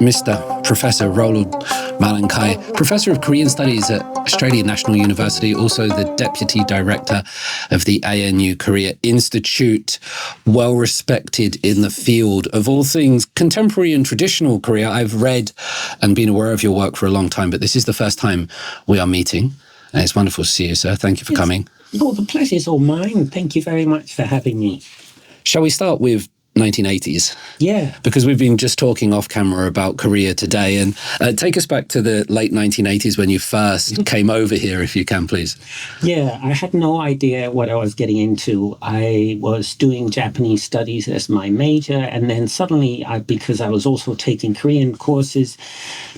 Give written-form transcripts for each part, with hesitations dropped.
Mr. Professor Roald Maliangkay, Professor of Korean Studies at Australian National University, also the Deputy Director of the ANU Korea Institute, well respected in the field of all things contemporary and traditional Korea. I've read and been aware of your work for a long time, but this is the first time we are meeting. And it's wonderful to see you, sir. Thank you for coming. Oh, the pleasure's all mine. Thank you very much for having me. Shall we start with 1980s? Yeah. Because we've been just talking off camera about Korea today, and take us back to the late 1980s when you first came over here, if you can, please. Yeah, I had no idea what I was getting into. I was doing Japanese studies as my major, and then suddenly, because I was also taking Korean courses,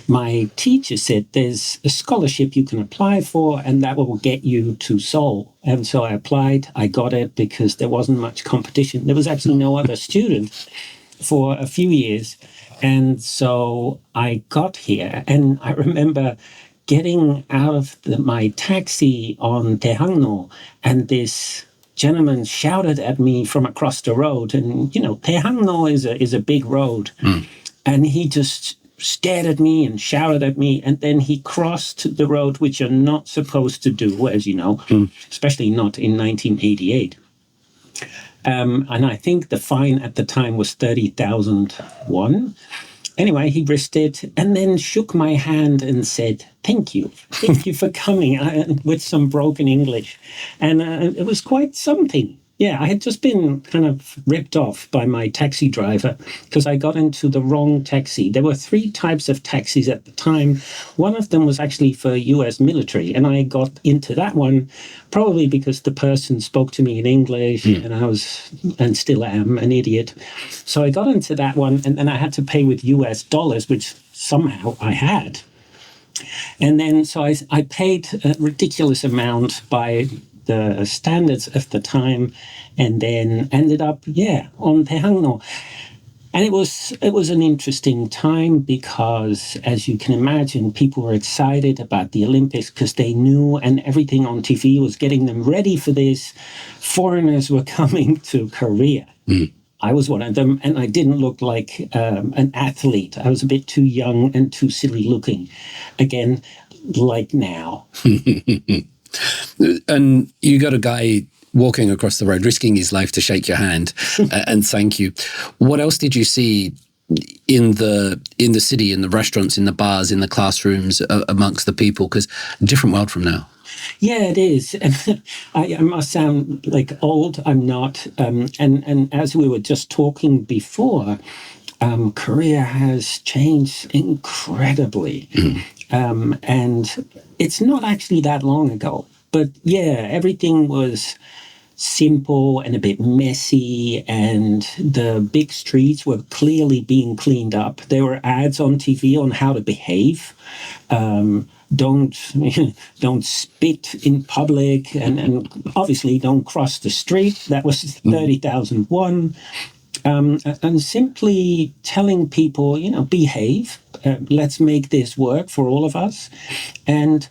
my teacher said there's a scholarship you can apply for, and that will get you to Seoul. And so I applied, I got it because there wasn't much competition. There was actually no other student for a few years. And so I got here, and I remember getting out of my taxi on Daehangno, and this gentleman shouted at me from across the road. And, you know, Daehangno is a big road. And he just stared at me and shouted at me, and then he crossed the road, which you're not supposed to do, as you know, especially not in 1988. And I think the fine at the time was 30,000 won. Anyway, he risked it and then shook my hand and said, thank you for coming, with some broken English. And it was quite something. Yeah, I had just been kind of ripped off by my taxi driver because I got into the wrong taxi. There were 3 types of taxis at the time. One of them was actually for US military, and I got into that one probably because the person spoke to me in English, and I was, and still am, an idiot. So I got into that one, and then I had to pay with US dollars, which somehow I had. And then so I paid a ridiculous amount by the standards of the time, and then ended up, on Daehangno. And it was an interesting time because, as you can imagine, people were excited about the Olympics because they knew, and everything on TV was getting them ready for this. Foreigners were coming to Korea. I was one of them, and I didn't look like an athlete. I was a bit too young and too silly looking. Again, like now. And you got a guy walking across the road, risking his life to shake your hand and thank you. What else did you see in the city, in the restaurants, in the bars, in the classrooms, amongst the people? Because a different world from now. Yeah, it is. And I must sound like old. I'm not. And as we were just talking before, Korea has changed incredibly. And it's not actually that long ago. But yeah, everything was simple and a bit messy, and the big streets were clearly being cleaned up. There were ads on TV on how to behave. Don't spit in public, and obviously don't cross the street. That was 30,000 won. And simply telling people, behave. Let's make this work for all of us. And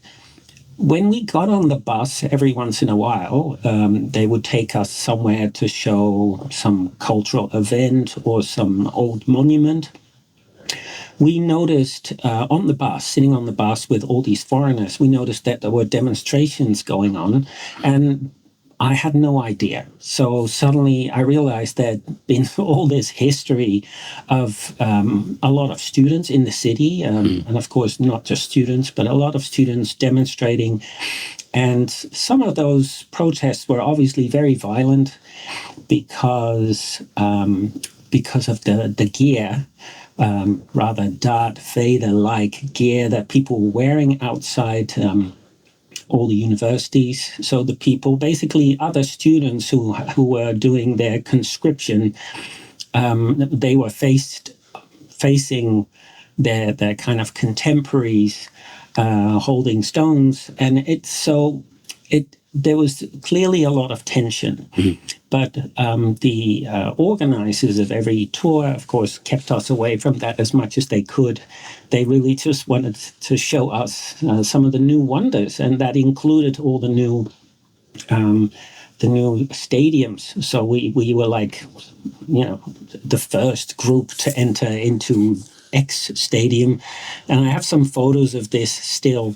when we got on the bus, every once in a while, they would take us somewhere to show some cultural event or some old monument. We noticed on the bus, sitting on the bus with all these foreigners, we noticed that there were demonstrations going on, and I had no idea. So suddenly I realized that in all this history of a lot of students in the city, and of course not just students, but a lot of students demonstrating. And some of those protests were obviously very violent because of the gear, rather Darth Vader-like gear that people were wearing outside all the universities. So the people, basically other students who were doing their conscription, they were facing their kind of contemporaries holding stones, and there was clearly a lot of tension. But the organizers of every tour, of course, kept us away from that as much as they could. They really just wanted to show us some of the new wonders, and that included all the new stadiums. So we were like, the first group to enter into X stadium. And I have some photos of this still.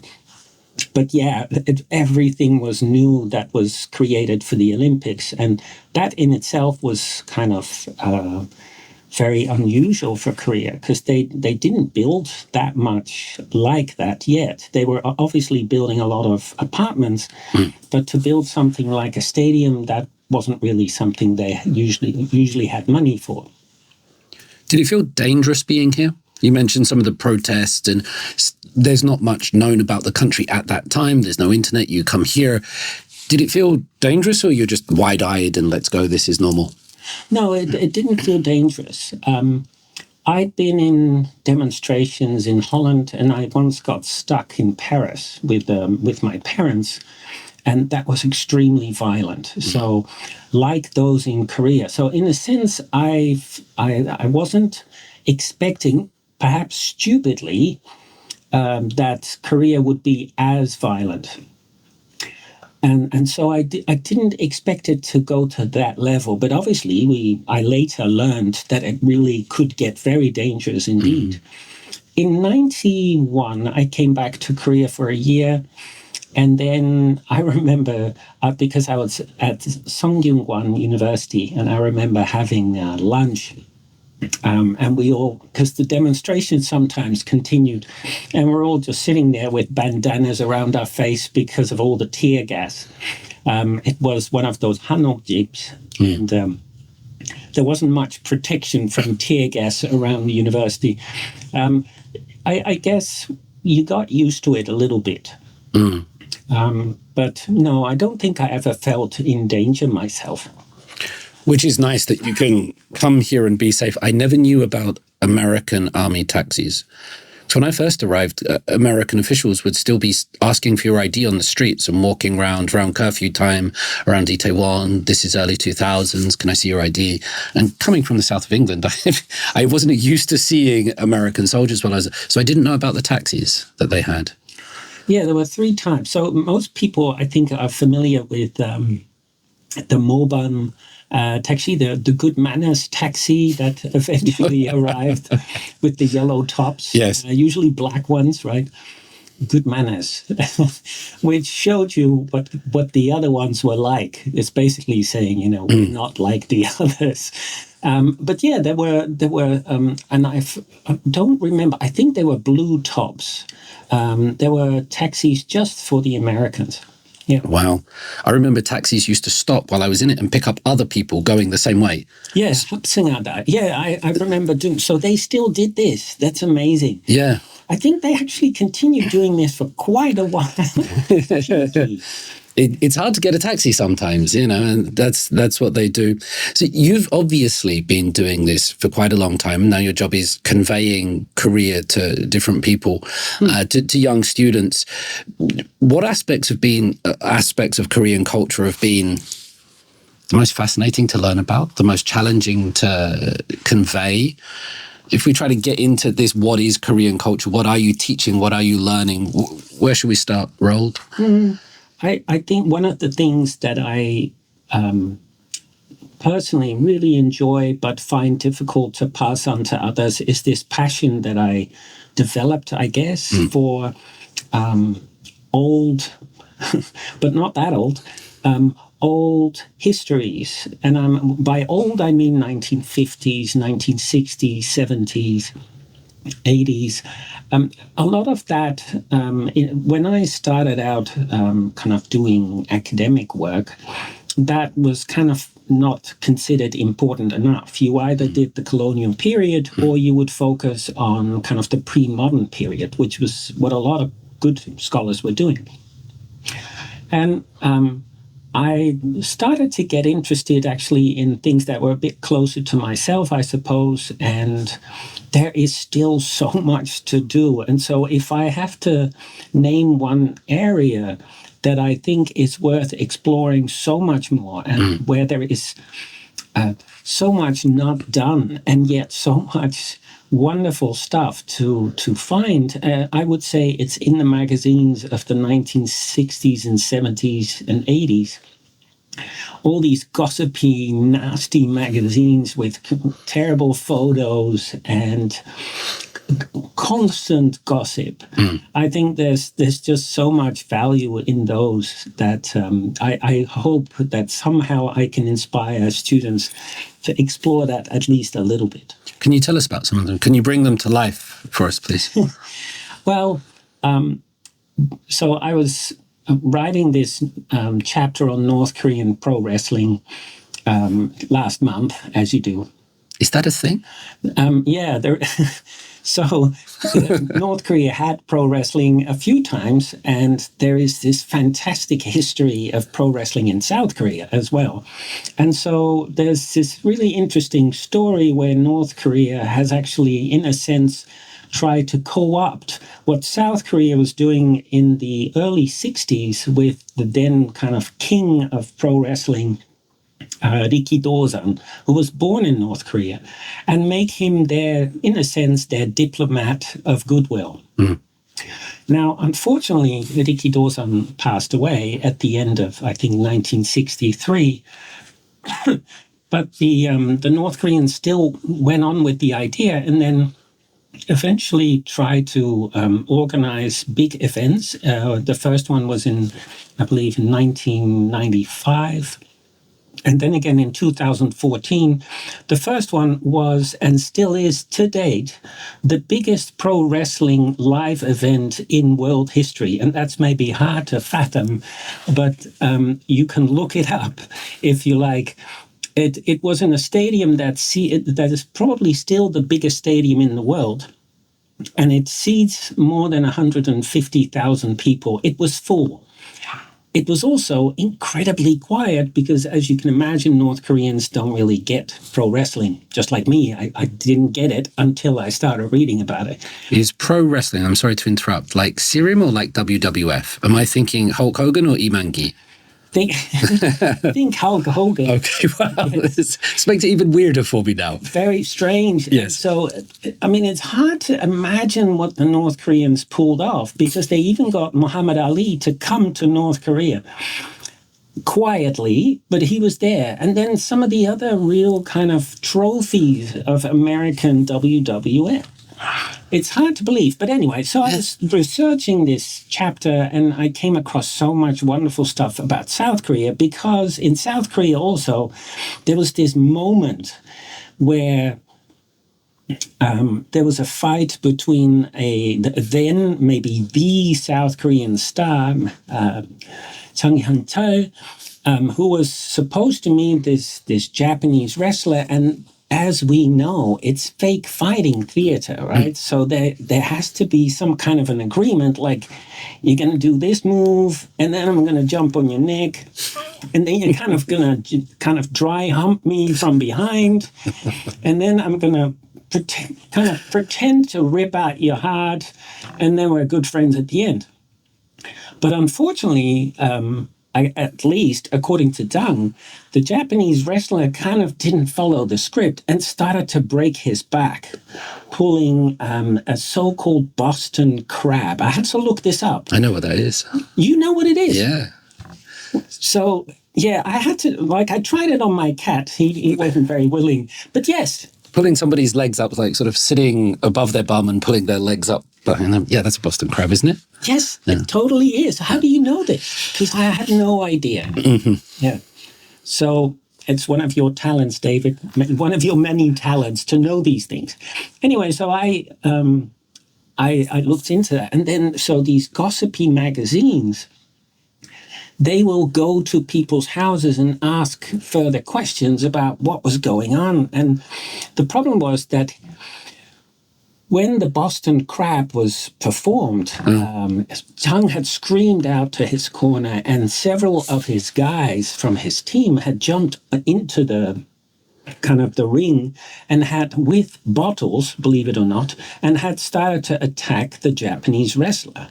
But yeah, everything was new that was created for the Olympics. And that in itself was kind of very unusual for Korea, because they didn't build that much like that yet. They were obviously building a lot of apartments, but to build something like a stadium, that wasn't really something they usually had money for. Did it feel dangerous being here? You mentioned some of the protests, and there's not much known about the country at that time. There's no internet. You come here. Did it feel dangerous, or you're just wide-eyed and let's go, this is normal? No, it didn't feel dangerous. I'd been in demonstrations in Holland, and I once got stuck in Paris with my parents, and that was extremely violent. So, like those in Korea. So, in a sense, I wasn't expecting, perhaps stupidly, that Korea would be as violent. And so I didn't expect it to go to that level. But obviously, I later learned that it really could get very dangerous indeed. In 91, I came back to Korea for a year. And then I remember, because I was at Songyungwan University, and I remember having lunch. And we all, because the demonstration sometimes continued, and we're all just sitting there with bandanas around our face because of all the tear gas. It was one of those Hanok jeeps, and there wasn't much protection from tear gas around the university. I guess you got used to it a little bit. But no, I don't think I ever felt in danger myself. Which is nice that you can come here and be safe. I never knew about American army taxis. So when I first arrived, American officials would still be asking for your ID on the streets and walking around curfew time, around Itaewon. This is early 2000s. Can I see your ID? And coming from the south of England, I wasn't used to seeing American soldiers so I didn't know about the taxis that they had. Yeah, there were 3 types. So most people, I think, are familiar with the Moban taxi, the good manners taxi that eventually arrived with the yellow tops. Yes. Usually black ones, right? Good manners, which showed you what the other ones were like. It's basically saying, we're not like the others. But yeah, there were, and I don't remember. I think they were blue tops. There were taxis just for the Americans. Yeah. Wow. I remember taxis used to stop while I was in it and pick up other people going the same way. Yes, yeah, I remember doing. So they still did this. That's amazing. Yeah. I think they actually continued doing this for quite a while. It's hard to get a taxi sometimes, and that's what they do. So you've obviously been doing this for quite a long time. Now your job is conveying Korea to different people, to young students. What aspects of Korean culture have been the most fascinating to learn about, the most challenging to convey? If we try to get into this, what is Korean culture? What are you teaching? What are you learning? Where should we start, Roald? I think one of the things that I personally really enjoy but find difficult to pass on to others is this passion that I developed, I guess, for old, but not that old, old histories. And by old, I mean 1950s, 1960s, 70s. 80s. A lot of that, when I started out kind of doing academic work, that was kind of not considered important enough. You either did the colonial period or you would focus on kind of the pre-modern period, which was what a lot of good scholars were doing. And I started to get interested actually in things that were a bit closer to myself, I suppose, and there is still so much to do. And so if I have to name one area that I think is worth exploring so much more and where there is so much not done and yet so much wonderful stuff to find, I would say it's in the magazines of the 1960s and 70s and 80s. All these gossipy, nasty magazines with terrible photos and constant gossip. I think there's just so much value in those that I hope that somehow I can inspire students to explore that at least a little bit. Can you tell us about some of them? Can you bring them to life for us, please? Well, so I was writing this chapter on North Korean pro wrestling last month, as you do. Is that a thing? Yeah, so North Korea had pro wrestling a few times, and there is this fantastic history of pro wrestling in South Korea as well. And so there's this really interesting story where North Korea has actually, in a sense, tried to co-opt what South Korea was doing in the early 60s with the then kind of king of pro wrestling, Riki Dozan, who was born in North Korea, and make him in a sense, their diplomat of goodwill. Now, unfortunately, Riki Dozan passed away at the end of, I think, 1963. But the North Koreans still went on with the idea, and then eventually tried to organize big events. The first one was I believe, in 1995. And then again in 2014, the first one was, and still is to date, the biggest pro wrestling live event in world history. And that's maybe hard to fathom, but you can look it up if you like. It was in a stadium that is probably still the biggest stadium in the world. And it seats more than 150,000 people. It was full. It was also incredibly quiet because, as you can imagine, North Koreans don't really get pro wrestling. Just like me, I didn't get it until I started reading about it. Is pro wrestling, I'm sorry to interrupt, like Serum or like WWF? Am I thinking Hulk Hogan or Imangi? Think Hulk Hogan. Okay, wow. Yes. This makes it even weirder for me now. Very strange. Yes. So, I mean, it's hard to imagine what the North Koreans pulled off because they even got Muhammad Ali to come to North Korea quietly, but he was there. And then some of the other real kind of trophies of American WWF. It's hard to believe. But anyway, so I was researching this chapter and I came across so much wonderful stuff about South Korea because in South Korea also, there was this moment where there was a fight between then maybe the South Korean star, Chung Hyun-chul, who was supposed to meet this Japanese wrestler, and as we know, it's fake fighting theater, right? So there has to be some kind of an agreement, like you're going to do this move, and then I'm going to jump on your neck, and then you're kind of going to dry hump me from behind, and then I'm going to pretend to rip out your heart, and then we're good friends at the end. But unfortunately, at least according to Dang, the Japanese wrestler kind of didn't follow the script and started to break his back, pulling a so-called Boston crab. I had to look this up. I know what that is. You know what it is? Yeah. So, yeah, I had to, I tried it on my cat. He wasn't very willing. But yes. Pulling somebody's legs up, like sort of sitting above their bum and pulling their legs up behind them. Yeah, that's a Boston crab, isn't it? Yes, It totally is. How do you know this? Because I had no idea. Mm-hmm. Yeah. So it's one of your talents, David, one of your many talents to know these things. Anyway, so I looked into that. And then, so these gossipy magazines, they will go to people's houses and ask further questions about what was going on. And the problem was that when the Boston Crab was performed, Chung had screamed out to his corner, and several of his guys from his team had jumped into the ring and had, with bottles, believe it or not, and had started to attack the Japanese wrestler,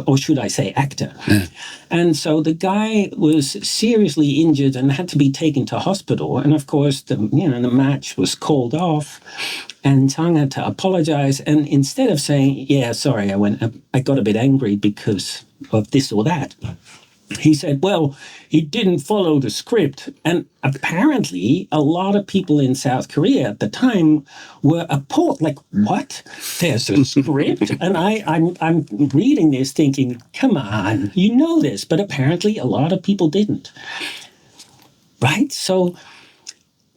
or should I say actor. Yeah. And so the guy was seriously injured and had to be taken to hospital. And of course, the match was called off, and Tang had to apologize. And instead of saying, "Yeah, sorry, I got a bit angry because of this or that," he said, well, he didn't follow the script. And apparently, a lot of people in South Korea at the time were appalled. Like, what? There's a script? And I'm reading this thinking, come on, you know this. But apparently, a lot of people didn't. Right? So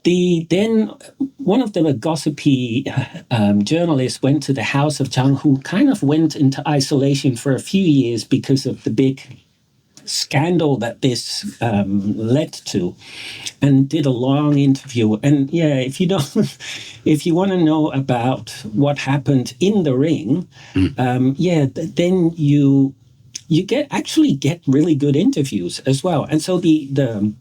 then one of the gossipy journalists went to the house of Chang, who kind of went into isolation for a few years because of the big scandal that this led to, and did a long interview. And yeah, if you want to know about what happened in the ring, then you get really good interviews as well. And so the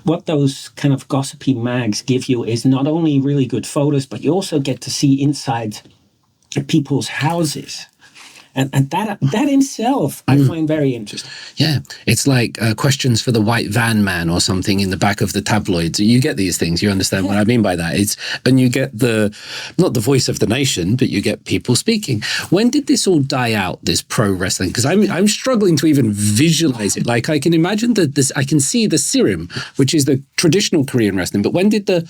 what those kind of gossipy mags give you is not only really good photos, but you also get to see inside people's houses. And that in itself, I find very interesting. Yeah, it's like questions for the white van man or something in the back of the tabloids. You get these things. You understand what I mean by that? And you get not the voice of the nation, but you get people speaking. When did this all die out? This pro wrestling? Because I'm struggling to even visualize it. Like I can imagine I can see the Sirim, which is the traditional Korean wrestling. But when did the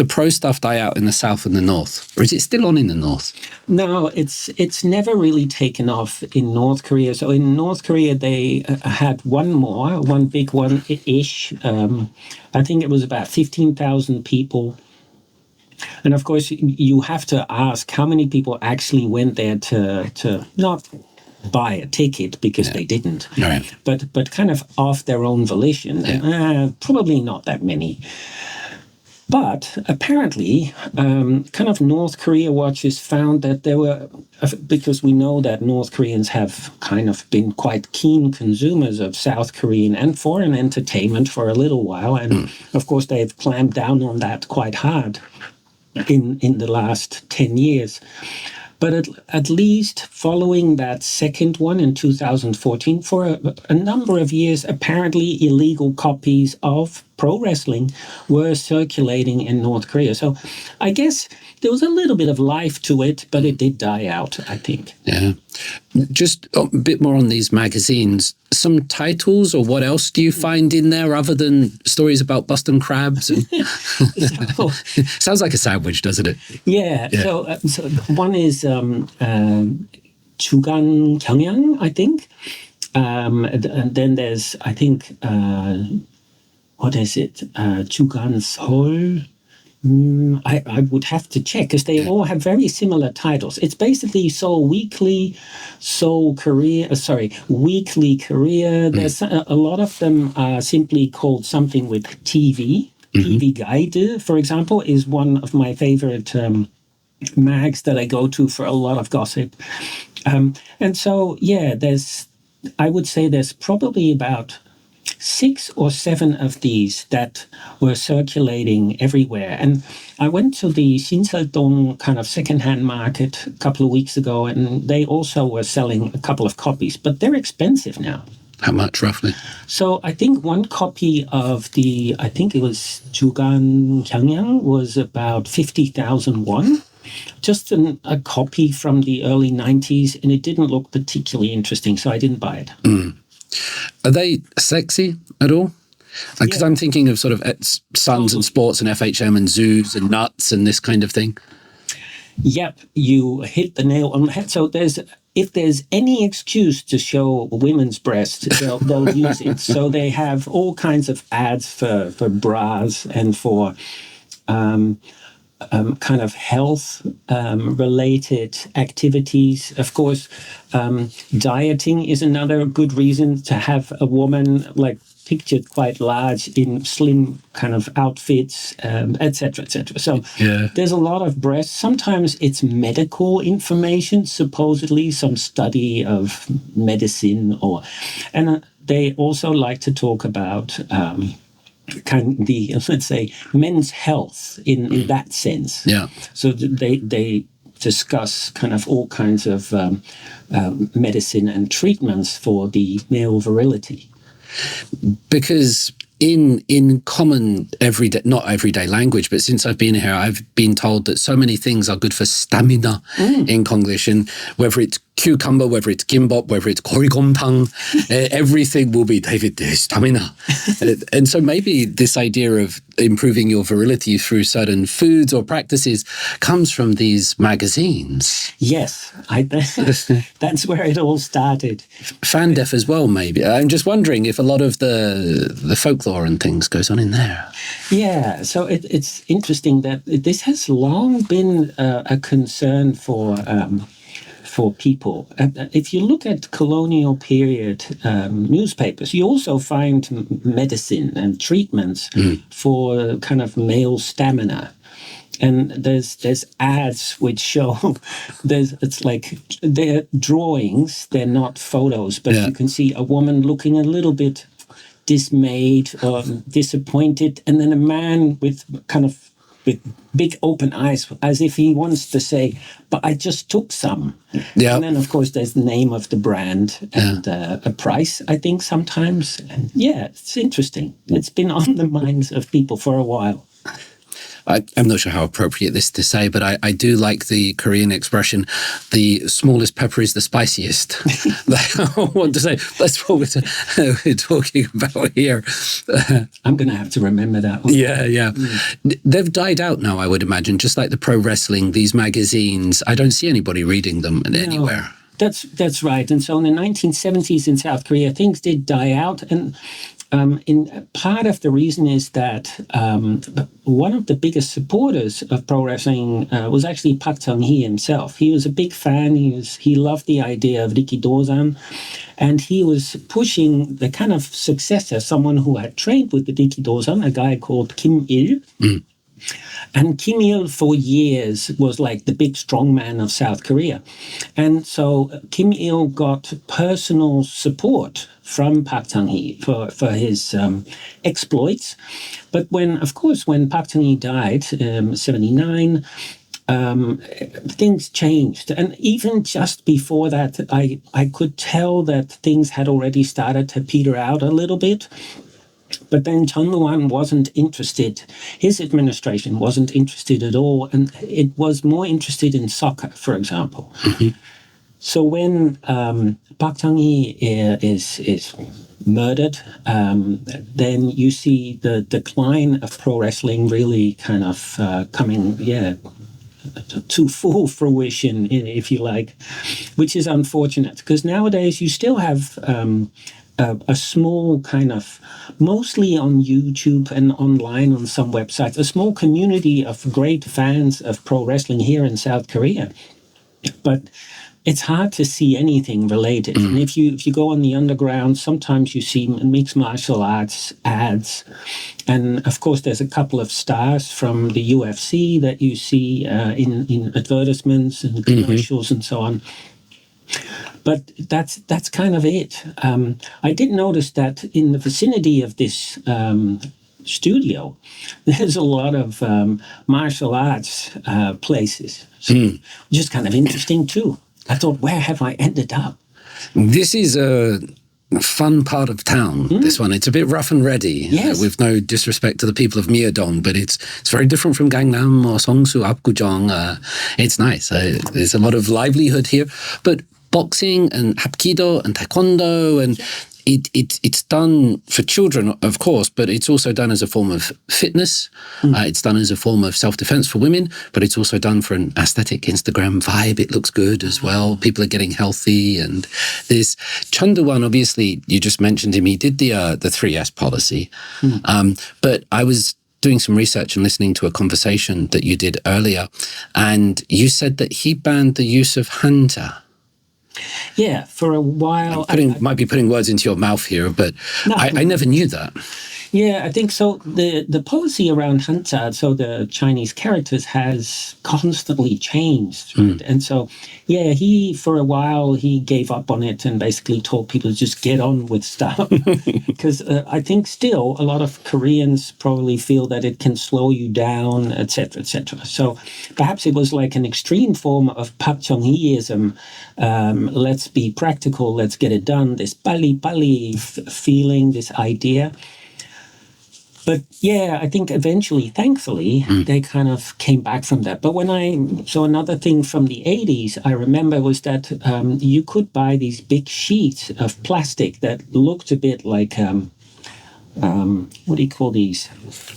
pro stuff die out in the South and the North, or is it still on in the North? No, it's never really taken off in North Korea. So in North Korea, they had one big one-ish. I think it was about 15,000 people. And of course, you have to ask how many people actually went there to not buy a ticket, because they didn't, right, but kind of off their own volition. Probably not that many. But apparently, kind of North Korea watchers found that there were, because we know that North Koreans have kind of been quite keen consumers of South Korean and foreign entertainment for a little while. And of course, they've clamped down on that quite hard in the last 10 years. But at least following that second one in 2014, for a number of years, apparently illegal copies of pro wrestling were circulating in North Korea. So I guess there was a little bit of life to it, but it did die out, I think. Yeah. Just a bit more on these magazines. Some titles, or what else do you find in there other than stories about Boston crabs? And sounds like a sandwich, doesn't it? Yeah. So one is 주간 경향, I think. And then there's, I think, what is it? 주간 서울. I would have to check, because they all have very similar titles. It's basically Seoul Weekly, Weekly Korea. There's a lot of them are simply called something with TV. TV Guide, for example, is one of my favorite mags that I go to for a lot of gossip. And so, I would say there's probably about 6 or 7 of these that were circulating everywhere. And I went to the Sinseldong kind of secondhand market a couple of weeks ago, and they also were selling a couple of copies, but they're expensive now. How much, roughly? So I think one copy of I think it was 주간 경향, was about 50,000 won. Just a copy from the early 90s, and it didn't look particularly interesting, so I didn't buy it. Are they sexy at all? Because I'm thinking of sort of Suns and Sports and FHM and Zoos and Nuts and this kind of thing. Yep, you hit the nail on the head. So if there's any excuse to show women's breasts, they'll use it. So they have all kinds of ads for bras and for kind of health related activities. Of course, dieting is another good reason to have a woman like pictured quite large in slim kind of outfits, etc., etc. So there's a lot of breasts. Sometimes it's medical information, supposedly some study of medicine, and they also like to talk about let's say, men's health in that sense. Yeah. So they discuss kind of all kinds of medicine and treatments for the male virility. Because in common everyday, not everyday language, but since I've been here, I've been told that so many things are good for stamina in Konglish, and whether it's cucumber, whether it's gimbap, whether it's korigomtang, everything will be David, there's stamina. And so maybe this idea of improving your virility through certain foods or practices comes from these magazines. Yes, that's where it all started. Fandef as well, maybe. I'm just wondering if a lot of the folklore and things goes on in there. Yeah, so it's interesting that this has long been a concern for people. If you look at colonial period newspapers, you also find medicine and treatments for kind of male stamina. And there's ads which show it's like they're drawings, they're not photos, but you can see a woman looking a little bit dismayed or disappointed, and then a man with big open eyes, as if he wants to say, "But I just took some." Yeah. And then, of course, there's the name of the brand and a price, I think, sometimes. And it's interesting. It's been on the minds of people for a while. I'm not sure how appropriate this to say, but I do like the Korean expression, the smallest pepper is the spiciest. I want to say, that's what we're talking about here. I'm going to have to remember that one. Yeah. They've died out now, I would imagine, just like the pro wrestling, these magazines. I don't see anybody reading them anywhere. That's right. And so in the 1970s in South Korea, things did die out. And in part of the reason is that one of the biggest supporters of pro wrestling was actually Park Chung-hee himself. He was a big fan. He loved the idea of Riki-Do-san, and he was pushing the kind of successor, someone who had trained with the Riki-Do-san, a guy called Kim Il. And Kim Il, for years, was like the big strongman of South Korea. And so Kim Il got personal support from Park Chung-hee for his exploits. But when Park Chung-hee died, 79, things changed. And even just before that, I could tell that things had already started to peter out a little bit. But then Chun Doo-hwan wasn't interested. His administration wasn't interested at all, and it was more interested in soccer, for example. Mm-hmm. So when Park Chung-hee is murdered, then you see the decline of pro wrestling really kind of coming, to full fruition, if you like, which is unfortunate, because nowadays you still have a small kind of, mostly on YouTube and online on some websites, a small community of great fans of pro wrestling here in South Korea. But it's hard to see anything related. And if you go on the underground, sometimes you see mixed martial arts ads. And of course, there's a couple of stars from the UFC that you see in advertisements and commercials and so on. But that's kind of it. I did notice that in the vicinity of this studio, there's a lot of martial arts places. So which is kind of interesting too. I thought, where have I ended up? This is a fun part of town, this one. It's a bit rough and ready, with no disrespect to the people of Myeodong, but it's very different from Gangnam or Seongsu, Apgujeong. It's nice. There's a lot of livelihood here. But boxing and hapkido and taekwondo, and it's done for children, of course, but it's also done as a form of fitness. It's done as a form of self-defense for women, but it's also done for an aesthetic Instagram vibe. It looks good as well. People are getting healthy. And this Chun Doo-hwan, obviously, you just mentioned him. He did the 3S policy. But I was doing some research and listening to a conversation that you did earlier, and you said that he banned the use of hanja. Yeah, for a while. Might be putting words into your mouth here, but no, I never knew that. Yeah, I think so. The policy around hanja, so the Chinese characters, has constantly changed. Right? And so, he, for a while, he gave up on it and basically told people to just get on with stuff. Because I think still a lot of Koreans probably feel that it can slow you down, etc., etc. So perhaps it was like an extreme form of Park Chung-heeism. Let's be practical, let's get it done. This Bballi Bballi feeling, this idea. But yeah, I think eventually, thankfully, they kind of came back from that. But so another thing from the 80s I remember was that you could buy these big sheets of plastic that looked a bit like, what do you call these?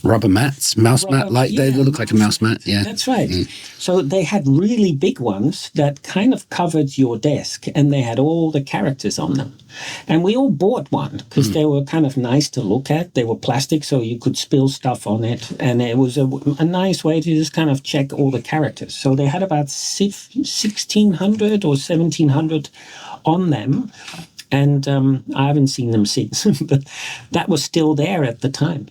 Rubber mats, mouse mat, like Yeah, they look like a mouse mat. Yeah, that's right. So they had really big ones that kind of covered your desk, and they had all the characters on them. And we all bought one because they were kind of nice to look at. They were plastic, so you could spill stuff on it, and it was a nice way to just kind of check all the characters. So they had about 1,600 or 1,700 on them. And I haven't seen them since, but that was still there at the time.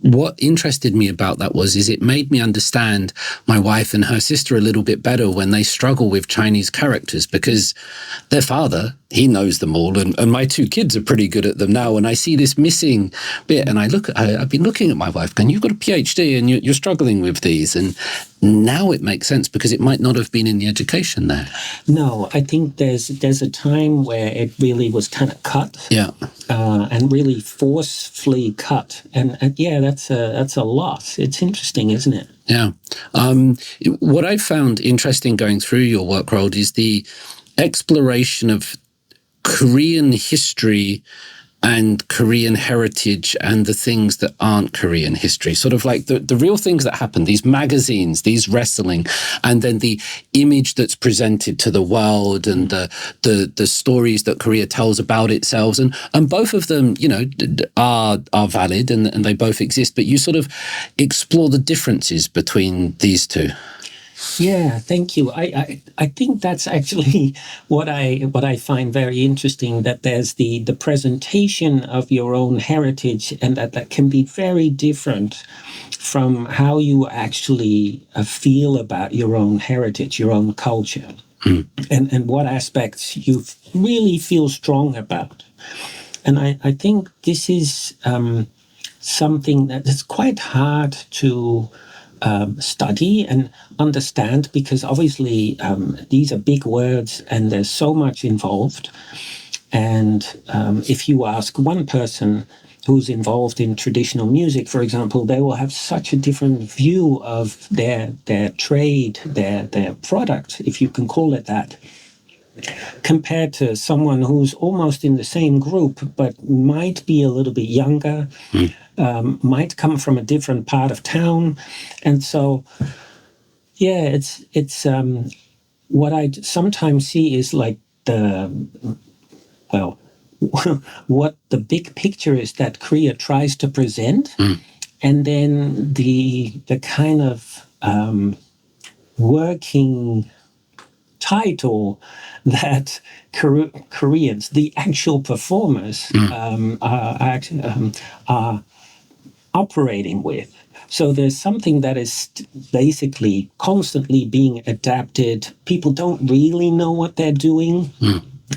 What interested me about that is it made me understand my wife and her sister a little bit better when they struggle with Chinese characters, because their father, he knows them all, and my two kids are pretty good at them now. And I see this missing bit, and I've been looking at my wife going, you've got a PhD and you're struggling with these. And now it makes sense, because it might not have been in the education there. No, I think there's a time where it really was kind of cut. Yeah. And really forcefully cut. And yeah, that's a lot. It's interesting, isn't it? Yeah. What I found interesting going through your work, Roald, is the exploration of Korean history and Korean heritage and the things that aren't Korean history, sort of like the real things that happen, these magazines, these wrestling, and then the image that's presented to the world and the stories that Korea tells about itself. And both of them, are valid and they both exist, but you sort of explore the differences between these two. Yeah, thank you. I think that's actually what I find very interesting, that there's the presentation of your own heritage, and that can be very different from how you actually feel about your own heritage, your own culture, and what aspects you really feel strong about. And I think this is something that is quite hard to study and understand, because obviously these are big words and there's so much involved. And if you ask one person who's involved in traditional music, for example, they will have such a different view of their trade, their product, if you can call it that, compared to someone who's almost in the same group but might be a little bit younger, might come from a different part of town. And so, yeah, it's what I sometimes see is like what the big picture is that Korea tries to present, and then the kind of working title that Koreans, the actual performers, are operating with. So there's something that is basically constantly being adapted. People don't really know what they're doing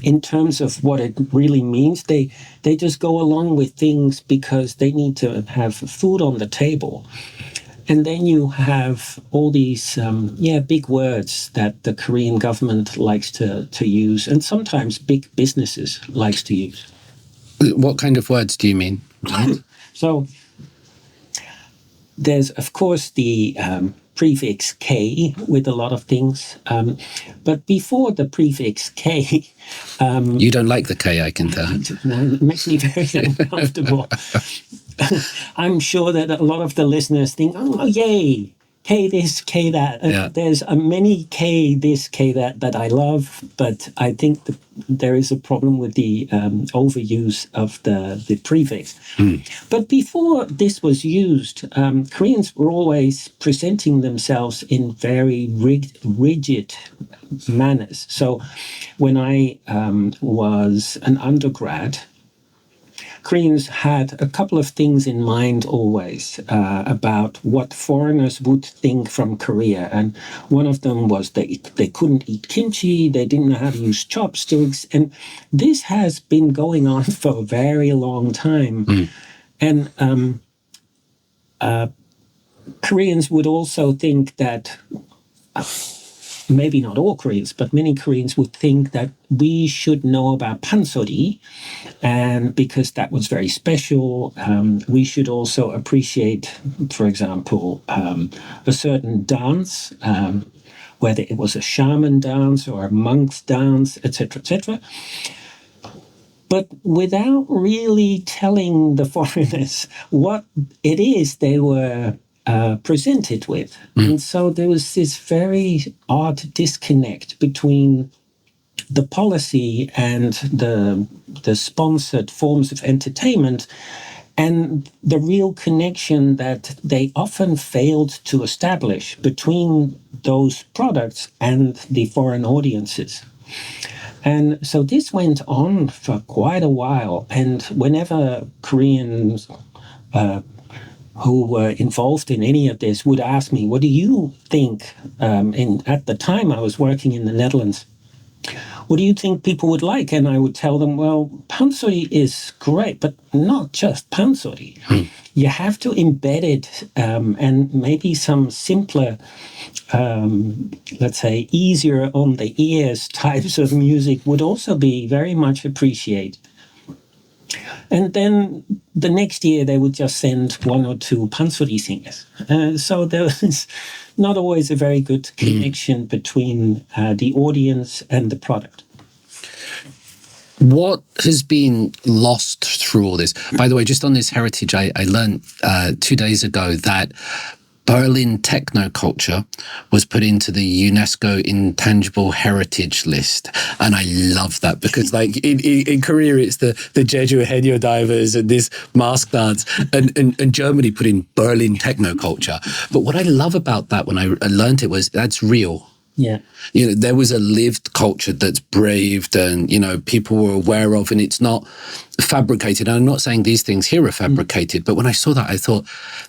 in terms of what it really means. They just go along with things because they need to have food on the table. And then you have all these big words that the Korean government likes to use, and sometimes big businesses likes to use. What kind of words do you mean? So there's, of course, the prefix K with a lot of things. But before the prefix K... you don't like the K, I can tell. No, it makes me very uncomfortable. I'm sure that a lot of the listeners think, oh, yay, K this, K that. Yeah. There's many K this, K that I love, but I think there is a problem with the overuse of the prefix. But before this was used, Koreans were always presenting themselves in very rigid manners. So when I was an undergrad, Koreans had a couple of things in mind always about what foreigners would think from Korea. And one of them was they couldn't eat kimchi, they didn't know how to use chopsticks. And this has been going on for a very long time. And Koreans would also think that maybe not all Koreans, but many Koreans would think that we should know about pansori, and because that was very special, we should also appreciate, for example, a certain dance, whether it was a shaman dance or a monk's dance, etc., etc. But without really telling the foreigners what it is they were presented with. And so there was this very odd disconnect between the policy and the sponsored forms of entertainment and the real connection that they often failed to establish between those products and the foreign audiences. And so this went on for quite a while. And whenever Koreans who were involved in any of this would ask me, what do you think? At the time I was working in the Netherlands, what do you think people would like? And I would tell them, well, pansori is great, but not just pansori. You have to embed it, and maybe some simpler, let's say, easier on the ears types of music would also be very much appreciated. And then the next year they would just send one or two pansori singers. So there was not always a very good connection between the audience and the product. What has been lost through all this? By the way, just on this heritage, I learned 2 days ago that Berlin techno culture was put into the UNESCO Intangible Heritage List. And I love that because like in Korea, it's the Jeju Haenyeo divers and this mask dance, and Germany put in Berlin techno culture. But what I love about that when I learned it was that's real. Yeah. You know, there was a lived culture that's braved and, you know, people were aware of, and it's not fabricated. And I'm not saying these things here are fabricated, but when I saw that, I thought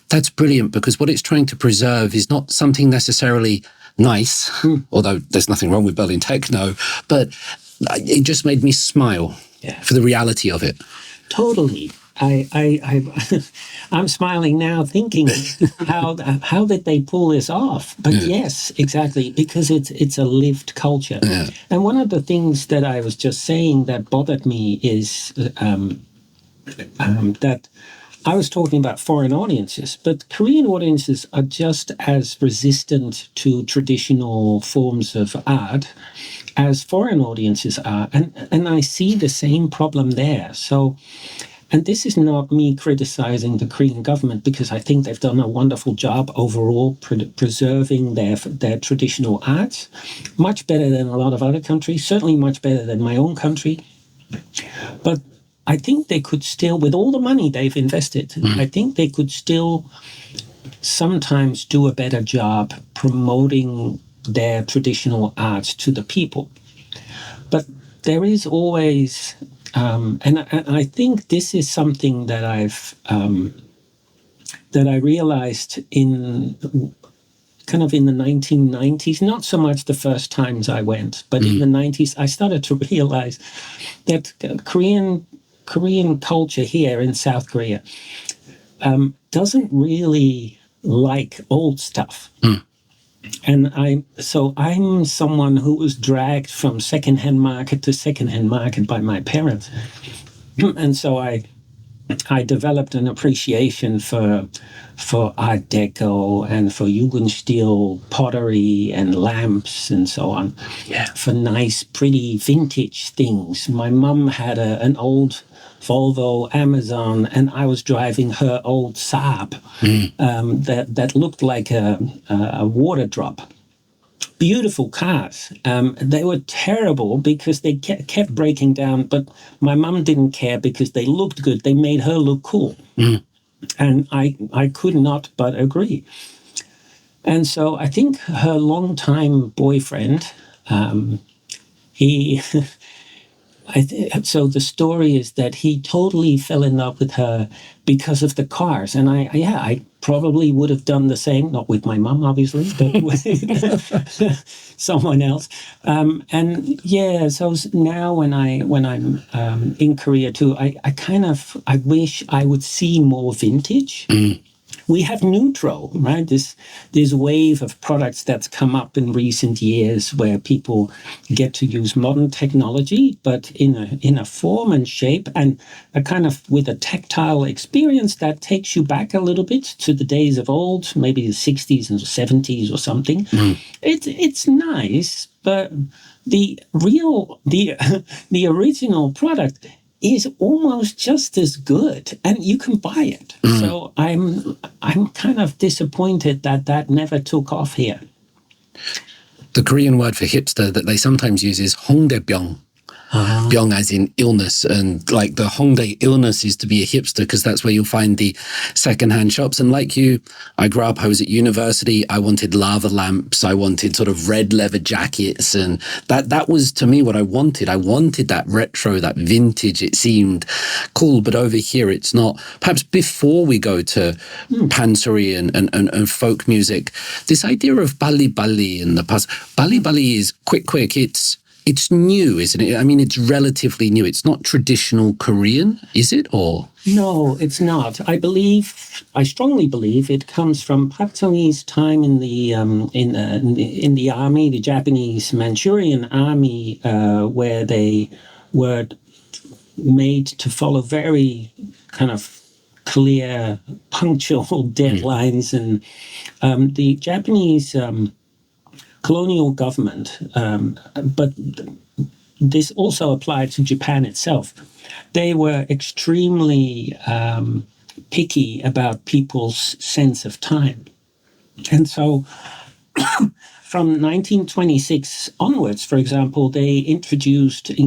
that's brilliant because what it's trying to preserve is not something necessarily nice, although there's nothing wrong with Berlin techno, but it just made me smile for the reality of it. Totally. I'm smiling now thinking how did they pull this off? But yes, exactly, because it's a lived culture. Yeah. And one of the things that I was just saying that bothered me is that I was talking about foreign audiences, but Korean audiences are just as resistant to traditional forms of art as foreign audiences are. And I see the same problem there. So, and this is not me criticizing the Korean government because I think they've done a wonderful job overall preserving their traditional arts, much better than a lot of other countries, certainly much better than my own country. But I think they could still, with all the money they've invested, I think they could still sometimes do a better job promoting their traditional arts to the people. But there is always... and I think this is something that that I realized in the 1990s, not so much the first times I went, but in the 90s, I started to realize that Korean culture here in South Korea doesn't really like old stuff. And I'm someone who was dragged from secondhand market to secondhand market by my parents. And so I developed an appreciation for Art Deco and for Jugendstil pottery and lamps and so on. Yeah. For nice, pretty vintage things. My mum had an old Volvo Amazon, and I was driving her old Saab that looked like a water drop. Beautiful cars. They were terrible because they kept breaking down, but my mum didn't care because they looked good. They made her look cool. And I could not but agree. And so I think her longtime boyfriend, so the story is that he totally fell in love with her because of the cars. And I probably would have done the same, not with my mum, obviously, but with someone else. So now when I'm in Korea too, I wish I would see more vintage. we have neutral, right? This wave of products that's come up in recent years where people get to use modern technology, but in a form and shape and a kind of with a tactile experience that takes you back a little bit to the days of old, maybe the 60s and 70s or something. It's nice, but the original product is almost just as good, and you can buy it. So I'm kind of disappointed that never took off here. The Korean word for hipster that they sometimes use is hongdaebyung. Byung as in illness, and like the Hongdae illness is to be a hipster because that's where you'll find the secondhand shops. And like you, I grew up, I was at university, I wanted lava lamps, I wanted sort of red leather jackets, and that was to me what I wanted. I wanted that retro, that vintage. It seemed cool, but over here it's not. Perhaps before we go to pansori and folk music, this idea of Bballi Bballi in the past. Bballi Bballi is quick. It's new, isn't it? I mean, it's relatively new. It's not traditional Korean, is it? Or no, it's not. I strongly believe it comes from Pak Chung-hee's time in the army, the Japanese Manchurian army, where they were made to follow very kind of clear, punctual deadlines, and the Japanese colonial government, but this also applied to Japan itself. They were extremely picky about people's sense of time. And so from 1926 onwards, for example, in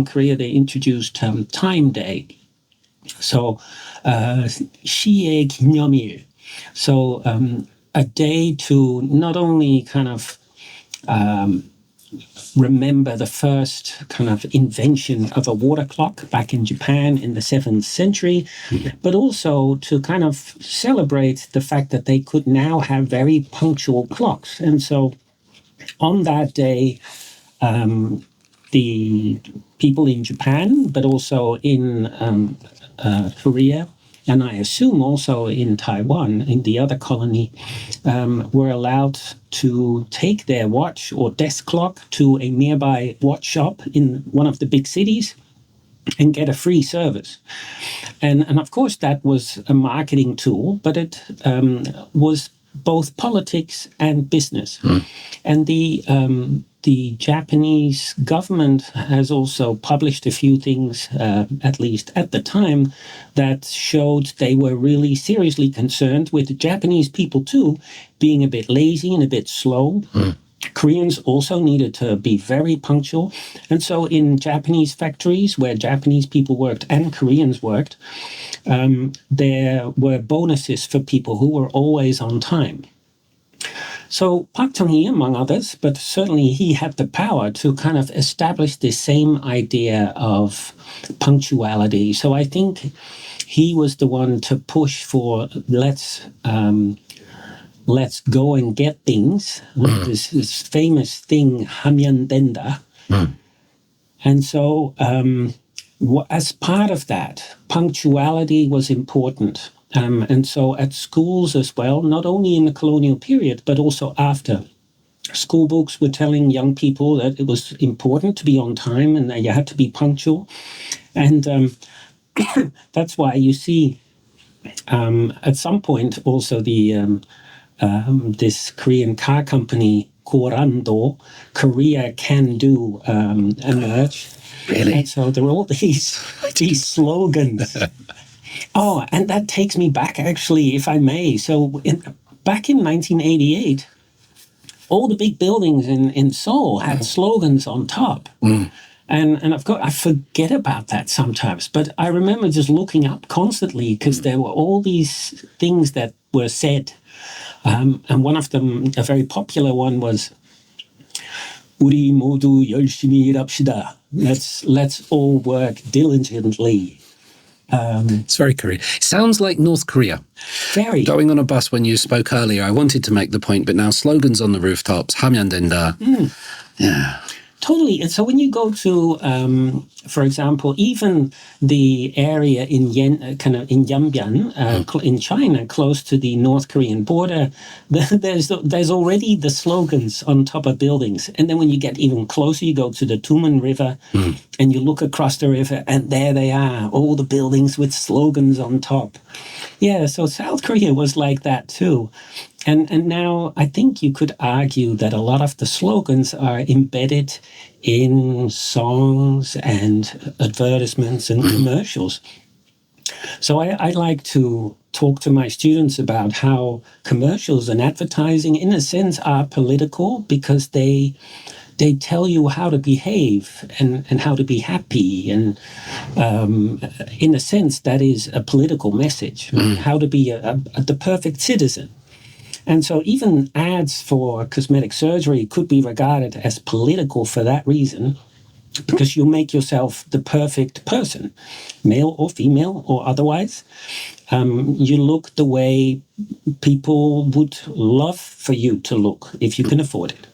Korea, they introduced Time Day. So, 시의 기념일. So, a day to not only kind of remember the first kind of invention of a water clock back in Japan in the 7th century, but also to kind of celebrate the fact that they could now have very punctual clocks. And so on that day, the people in Japan, but also in Korea, and I assume also in Taiwan, in the other colony, were allowed to take their watch or desk clock to a nearby watch shop in one of the big cities and get a free service. And of course, that was a marketing tool, but it was both politics and business. And the Japanese government has also published a few things, at least at the time, that showed they were really seriously concerned with the Japanese people too being a bit lazy and a bit slow. Koreans also needed to be very punctual. And so in Japanese factories where Japanese people worked and Koreans worked, there were bonuses for people who were always on time. So Pak Chung-hee, among others, but certainly he had the power to kind of establish the same idea of punctuality. So I think he was the one to push for let's go and get things. This famous thing, 하면 된다. And so as part of that, punctuality was important. And so at schools as well, not only in the colonial period, but also after, school books were telling young people that it was important to be on time and that you had to be punctual. And that's why you see at some point also this Korean car company, Korando, Korea Can Do, emerge. Really? And so there are all these slogans. Oh, and that takes me back, actually, if I may. So back in 1988, all the big buildings in Seoul had slogans on top. And of course, I forget about that sometimes. But I remember just looking up constantly because there were all these things that were said. And one of them, a very popular one, was 우리 모두 열심히 일합시다. Let's all work diligently. It's very Korean. Sounds like North Korea. Very. Going on a bus when you spoke earlier, I wanted to make the point, but now slogans on the rooftops, 하면 된다. Yeah. Totally. And so when you go to, for example, even the area in Yanbian, in China, close to the North Korean border, there's already the slogans on top of buildings. And then when you get even closer, you go to the Tumen River and you look across the river, and there they are, all the buildings with slogans on top. Yeah, so South Korea was like that too. And now I think you could argue that a lot of the slogans are embedded in songs and advertisements and commercials. So I like to talk to my students about how commercials and advertising, in a sense, are political because they tell you how to behave and how to be happy. And in a sense, that is a political message, how to be the perfect citizen. And so even ads for cosmetic surgery could be regarded as political for that reason, because you make yourself the perfect person, male or female or otherwise. You look the way people would love for you to look if you can afford it.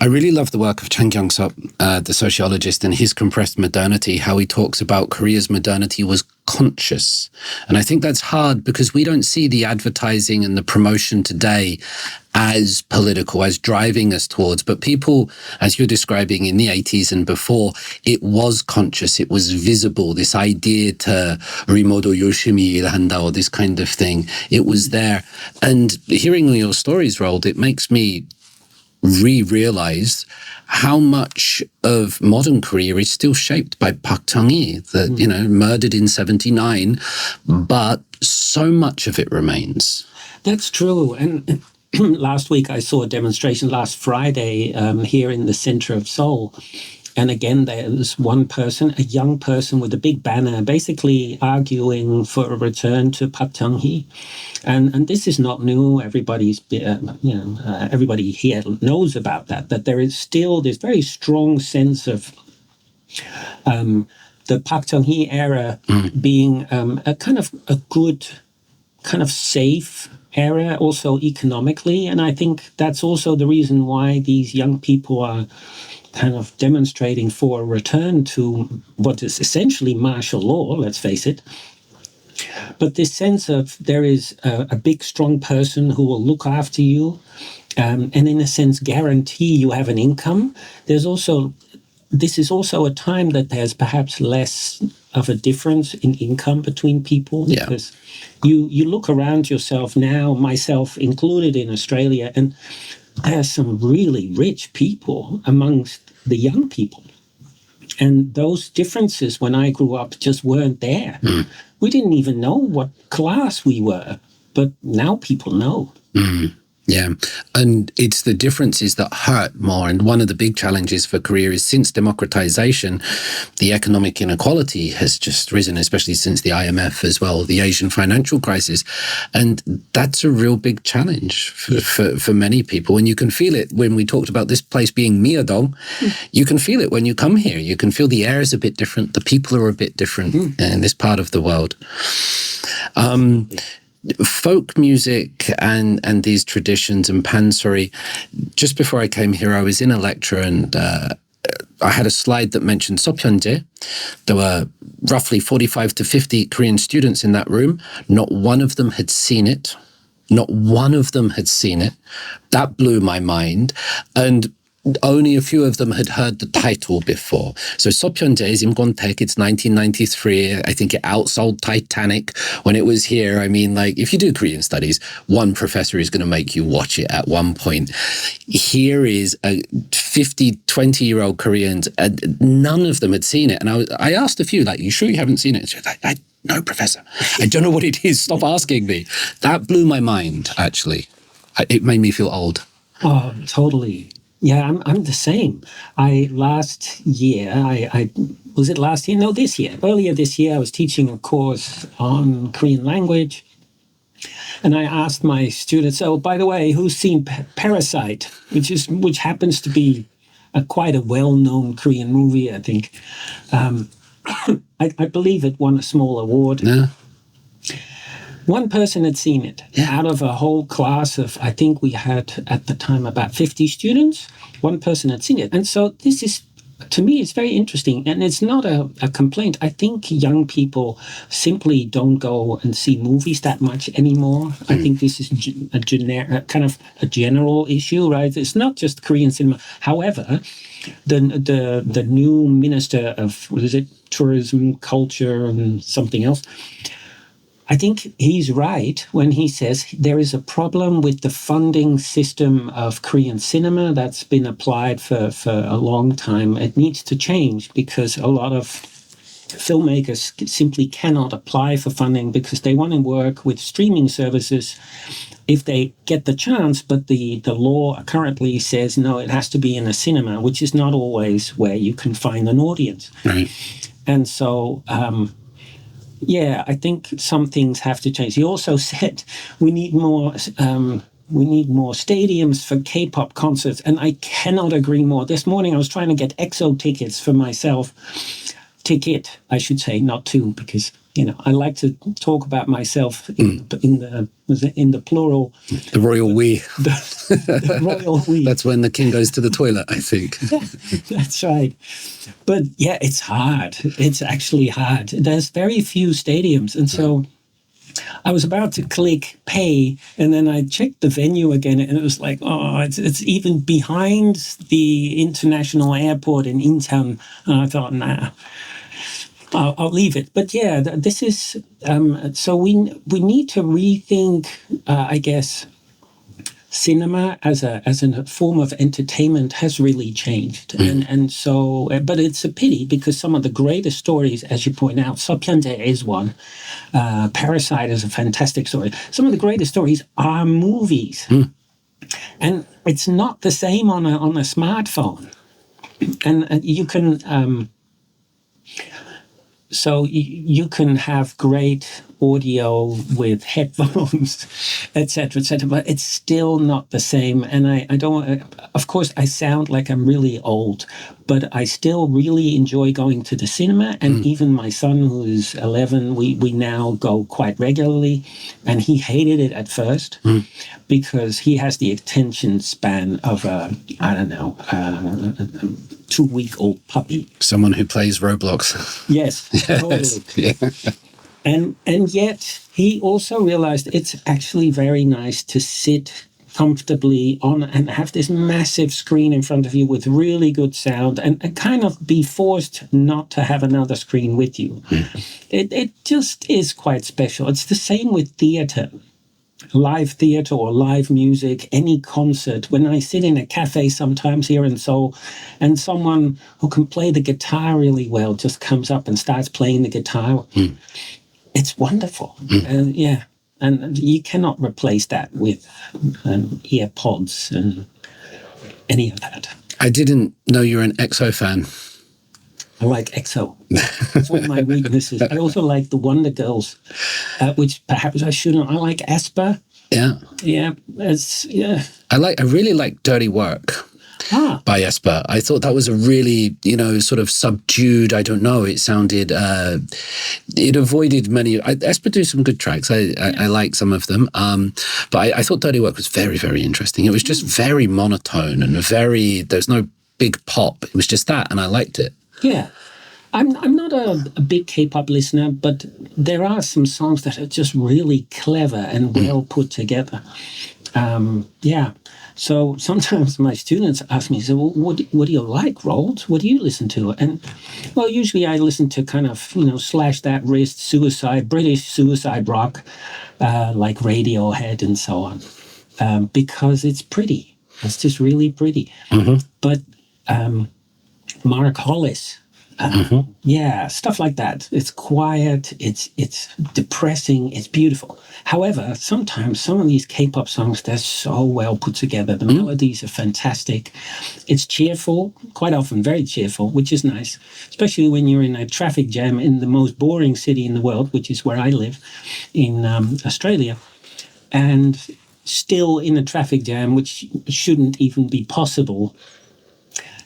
I really love the work of Chang Kyung-sop, the sociologist, and his compressed modernity, how he talks about Korea's modernity was conscious. And I think that's hard because we don't see the advertising and the promotion today as political, as driving us towards. But people, as you're describing in the 80s and before, it was conscious, it was visible, this idea to rimodo yoshimi ilhanda, or this kind of thing. It was there. And hearing all your stories, Roald, it makes me realize how much of modern Korea is still shaped by Park Chung-hee, that, murdered in 79, but so much of it remains. That's true. And last week I saw a demonstration last Friday here in the center of Seoul. And again, there was one person, a young person with a big banner, basically arguing for a return to Park Chung-hee. And this is not new. Everybody here knows about that there is still this very strong sense of the Park Chung-hee era being a kind of a good, kind of safe era, also economically. And I think that's also the reason why these young people are kind of demonstrating for a return to what is essentially martial law, let's face it. But this sense of there is a big, strong person who will look after you and in a sense guarantee you have an income. This is also a time that there's perhaps less of a difference in income between people. Yeah. Because you look around yourself now, myself included in Australia, and there's some really rich people amongst the young people. And those differences when I grew up just weren't there. We didn't even know what class we were, but now people know. Yeah, and it's the differences that hurt more. And one of the big challenges for Korea is since democratization, the economic inequality has just risen, especially since the IMF as well, the Asian financial crisis. And that's a real big challenge for many people. And you can feel it when we talked about this place being Myeodong. You can feel it when you come here. You can feel the air is a bit different. The people are a bit different in this part of the world. Folk music and these traditions and pansori. Just before I came here, I was in a lecture and I had a slide that mentioned Sopyeonje. There were roughly 45 to 50 Korean students in that room. Not one of them had seen it. Not one of them had seen it. That blew my mind. And only a few of them had heard the title before. So Sopyeonje is Imgontaek. It's 1993. I think it outsold Titanic when it was here. I mean, like, if you do Korean studies, one professor is going to make you watch it at one point. Here is a 50, 20-year-old Koreans, and none of them had seen it. And I asked a few, like, you sure you haven't seen it? She was like, no, professor. I don't know what it is. Stop asking me. That blew my mind, actually. It made me feel old. Oh, totally. Yeah, I'm the same. Last year, was it last year? No, this year. Earlier this year, I was teaching a course on Korean language. And I asked my students, oh, by the way, who's seen Parasite, which happens to be quite a well-known Korean movie, I think. I believe it won a small award. Yeah. One person had seen it out of a whole class of, I think we had at the time about 50 students. One person had seen it. And so this is, to me, it's very interesting. And it's not a complaint. I think young people simply don't go and see movies that much anymore. I think this is kind of a general issue, right? It's not just Korean cinema. However, the new minister of, what is it, tourism, culture, and something else, I think he's right when he says there is a problem with the funding system of Korean cinema that's been applied for a long time. It needs to change because a lot of filmmakers simply cannot apply for funding because they want to work with streaming services if they get the chance, but the law currently says, no, it has to be in a cinema, which is not always where you can find an audience. Right. And so... yeah, I think some things have to change. He also said we need more stadiums for K-pop concerts, and I cannot agree more. This morning I was trying to get EXO tickets for myself. Ticket, I should say, not two, because I like to talk about myself in the plural. The royal we. The royal we. That's when the king goes to the toilet, I think. That's right. But yeah, it's hard. It's actually hard. There's very few stadiums. And so I was about to click pay, and then I checked the venue again, and it was like, oh, it's even behind the international airport in Incheon. And I thought, nah. I'll leave it. But yeah, this is, so we need to rethink, I guess, cinema as a form of entertainment has really changed. And so, but it's a pity because some of the greatest stories, as you point out, Seopyeonjae is one, Parasite is a fantastic story. Some of the greatest stories are movies. And it's not the same on a smartphone. And you can... So you can have great audio with headphones, etc., but it's still not the same. And I don't, of course, I sound like I'm really old, but I still really enjoy going to the cinema. And even my son, who's 11, we now go quite regularly. And he hated it at first because he has the attention span of a 2-week-old puppy. Someone who plays Roblox. Yes, totally. Yeah. And yet he also realized it's actually very nice to sit comfortably on and have this massive screen in front of you with really good sound and kind of be forced not to have another screen with you. It just is quite special. It's the same with theater. Live theater or live music, any concert. When I sit in a cafe sometimes here in Seoul and someone who can play the guitar really well just comes up and starts playing the guitar, it's wonderful. Yeah. And you cannot replace that with earpods and any of that. I didn't know you're an EXO fan. I like EXO. It's one of my weaknesses. I also like the Wonder Girls, which perhaps I shouldn't. I like aespa. Yeah. Yeah. I really like Dirty Work by aespa. I thought that was a really, sort of subdued, I don't know, it sounded, it avoided many, aespa do some good tracks. I like some of them. But I thought Dirty Work was very, very interesting. It was just very monotone and there's no big pop. It was just that, and I liked it. Yeah. I'm not a big K-pop listener, but there are some songs that are just really clever and well put together. Yeah. So sometimes my students ask me, so what do you like, Roald? What do you listen to? And, well, usually I listen to kind of, slash that wrist, British suicide rock, like Radiohead and so on, because it's pretty. It's just really pretty. But Mark Hollis, yeah, stuff like that. It's quiet, it's depressing, it's beautiful. However, sometimes some of these K-pop songs, they're so well put together. The melodies are fantastic. It's cheerful, quite often very cheerful, which is nice, especially when you're in a traffic jam in the most boring city in the world, which is where I live, in Australia. And still in a traffic jam, which shouldn't even be possible.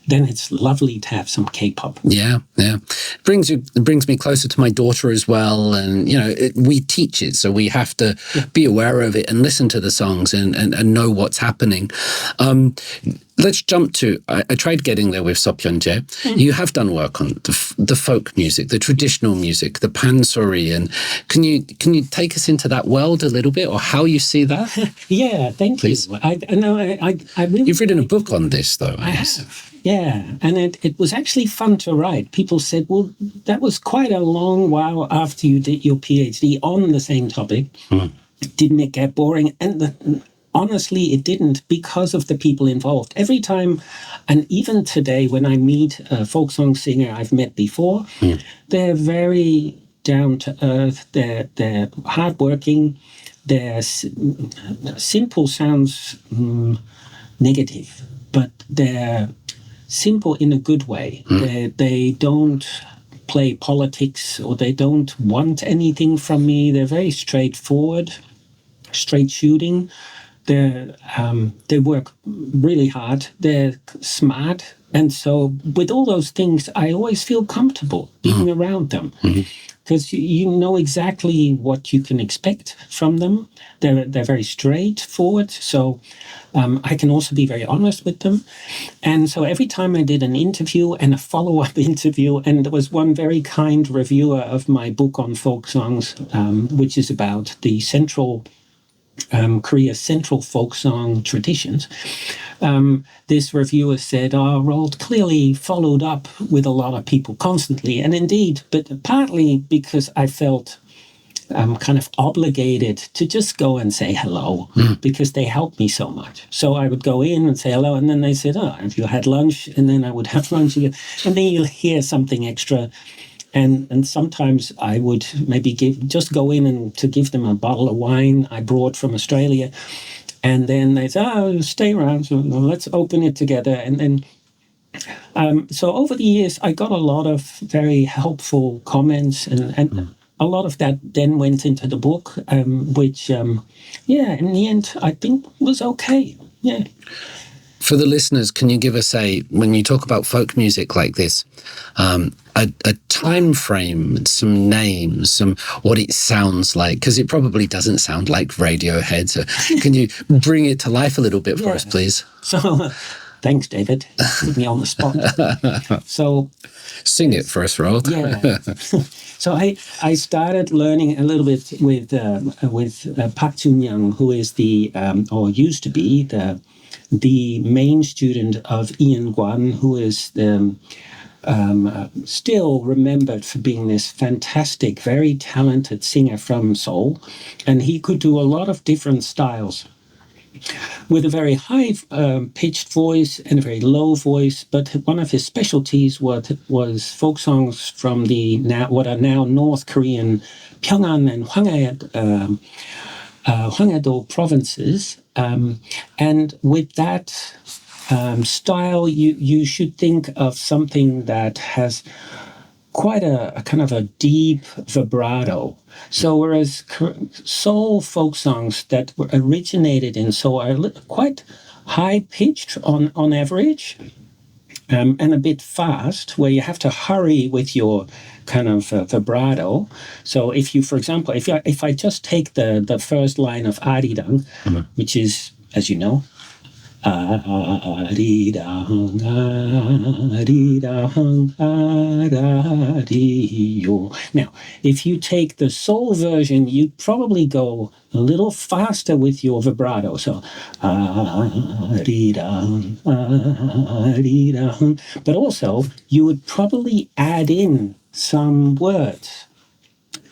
then it's lovely to have some K-pop. Yeah. It brings me closer to my daughter as well. And, we teach it, so we have to be aware of it and listen to the songs and know what's happening. Let's jump to, I tried getting there with Sopyeonje. You have done work on the folk music, the traditional music, the pansori. And can you take us into that world a little bit, or how you see that? Yeah, thank Please. you. I really... You've written a book on this, though, I guess. Have. Yeah, and it was actually fun to write. People said, well, that was quite a long while after you did your PhD on the same topic. Didn't it get boring? And honestly, it didn't, because of the people involved. Every time, and even today, when I meet a folk song singer I've met before, they're very down to earth. They're hardworking. Their simple sounds negative, but they're simple in a good way. They don't play politics, or they don't want anything from me. They're very straightforward, straight shooting. They work really hard. They're smart. And so with all those things, I always feel comfortable being around them, because you know exactly what you can expect from them. They're very straightforward. So I can also be very honest with them. And so every time I did an interview and a follow-up interview, and there was one very kind reviewer of my book on folk songs, which is about the Korea's central folk song traditions. This reviewer said, Roald clearly followed up with a lot of people constantly. And indeed, but partly because I felt kind of obligated to just go and say hello, because they helped me so much. So I would go in and say hello, and then they said, have you had lunch? And then I would have lunch again. And then you'll hear something extra. And sometimes I would maybe just go in and to give them a bottle of wine I brought from Australia. And then they say, stay around, so let's open it together. And then, so over the years, I got a lot of very helpful comments, and a lot of that then went into the book, which, in the end, I think was okay. Yeah. For the listeners, can you give us when you talk about folk music like this, a time frame, some names, what it sounds like? Because it probably doesn't sound like Radiohead. So can you bring it to life a little bit for us, please? So, thanks, David. Put me on the spot. So, sing it for us, Roald. Yeah. So I started learning a little bit with Park Jun-young, who is or used to be the main student of Ian Kwan, who is still remembered for being this fantastic, very talented singer from Seoul. And he could do a lot of different styles, with a very high pitched voice and a very low voice. But one of his specialties was folk songs from what are now North Korean Pyongan and Hwanghae-do provinces. And with that style, you should think of something that has quite a kind of a deep vibrato. So whereas Seoul folk songs that were originated in Seoul are quite high-pitched on average, and a bit fast, where you have to hurry with your kind of vibrato. So if you, for example, if I just take the first line of Arirang, which is, as you know, Arirang, Arirang, Arario. Now, if you take the Seoul version, you'd probably go a little faster with your vibrato. So, Arirang, Arirang. But also, you would probably add in some words,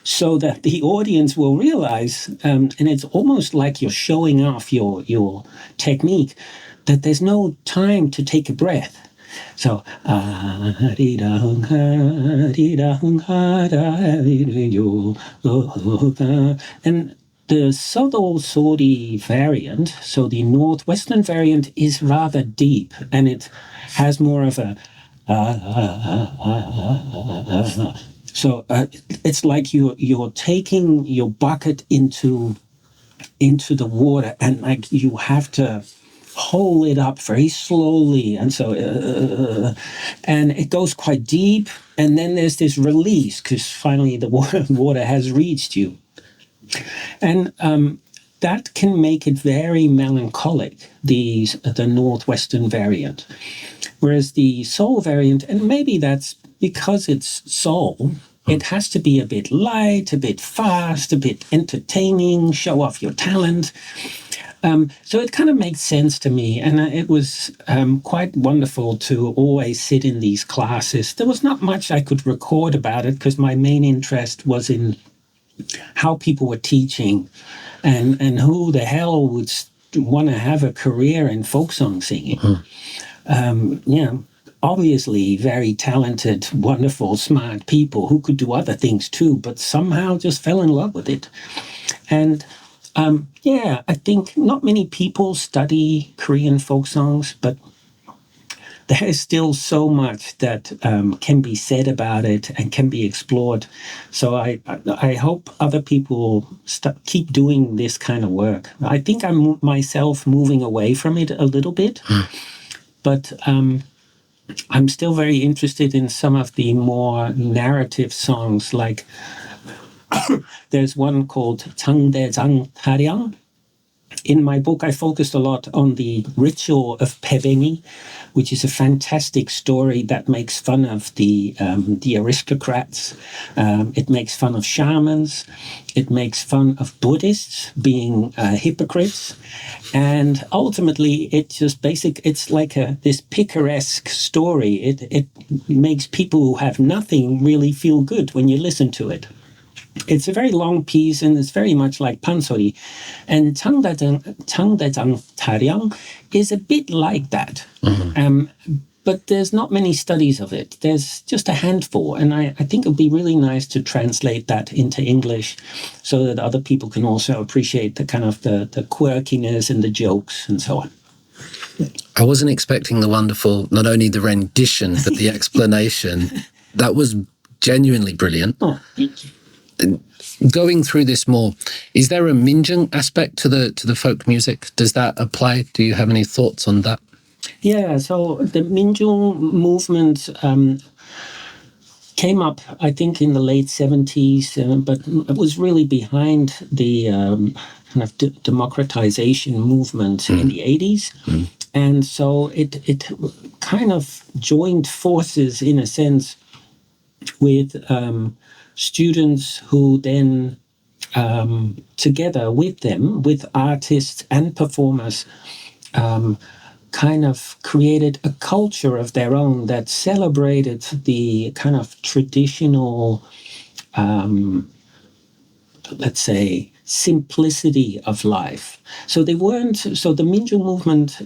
so that the audience will realize, and it's almost like you're showing off your technique, that there's no time to take a breath. So, and the Sodol Sori variant, so the northwestern variant, is rather deep, and it has more of a so it's like you're taking your bucket into the water, and like you have to hold it up very slowly, and so and it goes quite deep, and then there's this release because finally the water has reached you, and that can make it very melancholic, the northwestern variant, whereas the soul variant, and maybe that's because it's soul, it has to be a bit light, a bit fast, a bit entertaining, show off your talent. So it kind of makes sense to me, and it was quite wonderful to always sit in these classes. There was not much I could record about it because my main interest was in how people were teaching, and who the hell would want to have a career in folk song singing. Obviously very talented, wonderful, smart people who could do other things too, but somehow just fell in love with it. And I think not many people study Korean folk songs, but there is still so much that can be said about it and can be explored. So I hope other people keep doing this kind of work. I think I'm myself moving away from it a little bit, but I'm still very interested in some of the more narrative songs, like there's one called 장대장 타령. In my book, I focused a lot on the ritual of Pebeni, which is a fantastic story that makes fun of the aristocrats. It makes fun of shamans. It makes fun of Buddhists being hypocrites. And ultimately, it's like this picaresque story. It makes people who have nothing really feel good when you listen to it. It's a very long piece, and it's very much like pansori. And 장대장 타령 is a bit like that. But there's not many studies of it. There's just a handful. And I think it would be really nice to translate that into English so that other people can also appreciate the kind of the quirkiness and the jokes and so on. I wasn't expecting the wonderful, not only the rendition, but the explanation. That was genuinely brilliant. Oh, thank you. Going through this more, is there a minjung aspect to the folk music? Does that apply? Do you have any thoughts on that? Yeah, so the minjung movement came up, I think, in the late 70s, but it was really behind the kind of democratization movement in the 80s. And so it kind of joined forces, in a sense, with students who then, together with them, with artists and performers, kind of created a culture of their own that celebrated the kind of traditional, let's say, simplicity of life. So the Minju movement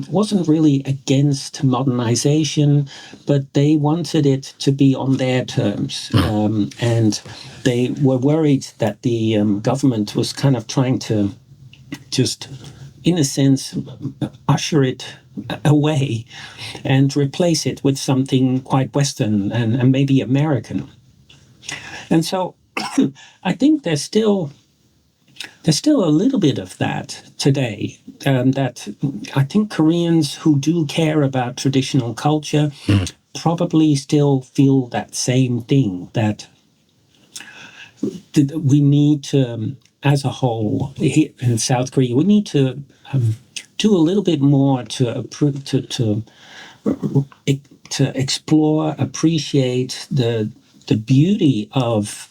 wasn't really against modernization, but they wanted it to be on their terms. And they were worried that the government was kind of trying to just, in a sense, usher it away and replace it with something quite Western and maybe American. And so I think there's still a little bit of that today, that I think Koreans who do care about traditional culture probably still feel that same thing, that we need to, as a whole, here in South Korea, we need to do a little bit more to explore, appreciate the beauty of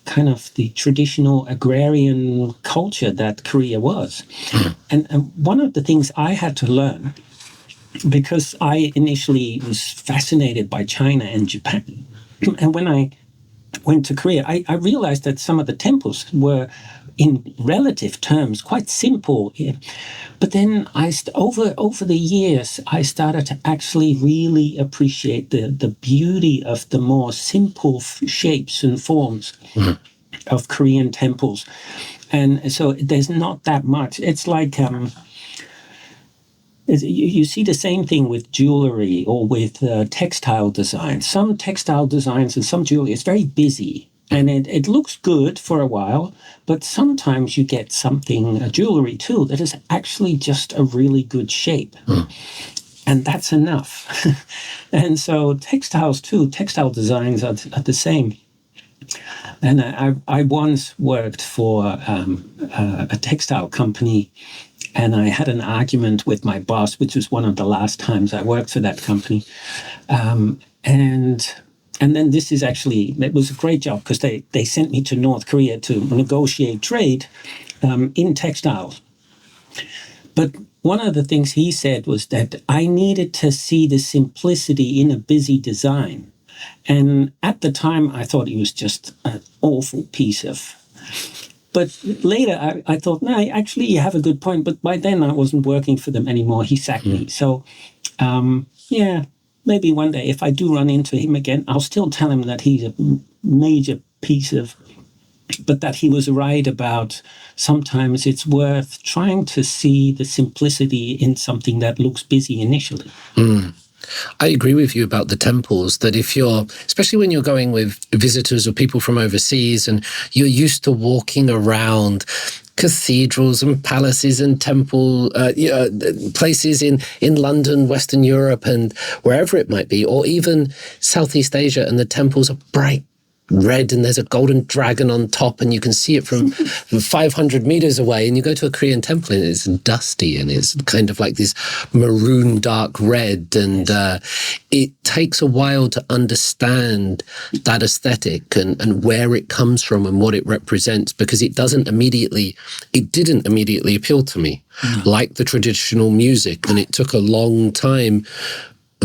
kind of the traditional agrarian culture that Korea was. And one of the things I had to learn, because I initially was fascinated by China and Japan, and when I went to Korea, I realized that some of the temples were, in relative terms, quite simple. But then over the years, I started to actually really appreciate the beauty of the more simple shapes and forms of Korean temples. And so there's not that much. It's like you see the same thing with jewelry or with textile design. Some textile designs and some jewelry is very busy. And it looks good for a while, but sometimes you get something, a jewelry too, that is actually just a really good shape. And that's enough. And so textiles too, textile designs are the same. And I once worked for a textile company, and I had an argument with my boss, which was one of the last times I worked for that company. And then this is actually, it was a great job because they sent me to North Korea to negotiate trade in textiles. But one of the things he said was that I needed to see the simplicity in a busy design. And at the time, I thought it was just an awful piece of... But later, I thought, no, actually, you have a good point. But by then, I wasn't working for them anymore. He sacked me. So, yeah, maybe one day, if I do run into him again, I'll still tell him that he's a major piece of... But that he was right about sometimes it's worth trying to see the simplicity in something that looks busy initially. I agree with you about the temples, that if you're, especially when you're going with visitors or people from overseas and you're used to walking around cathedrals and palaces and temple places in London, Western Europe and wherever it might be, or even Southeast Asia, and the temples are bright red and there's a golden dragon on top and you can see it from 500 meters away, and you go to a Korean temple and it's dusty and it's kind of like this maroon dark red, and it takes a while to understand that aesthetic and where it comes from and what it represents, because it didn't immediately appeal to me like the traditional music, and it took a long time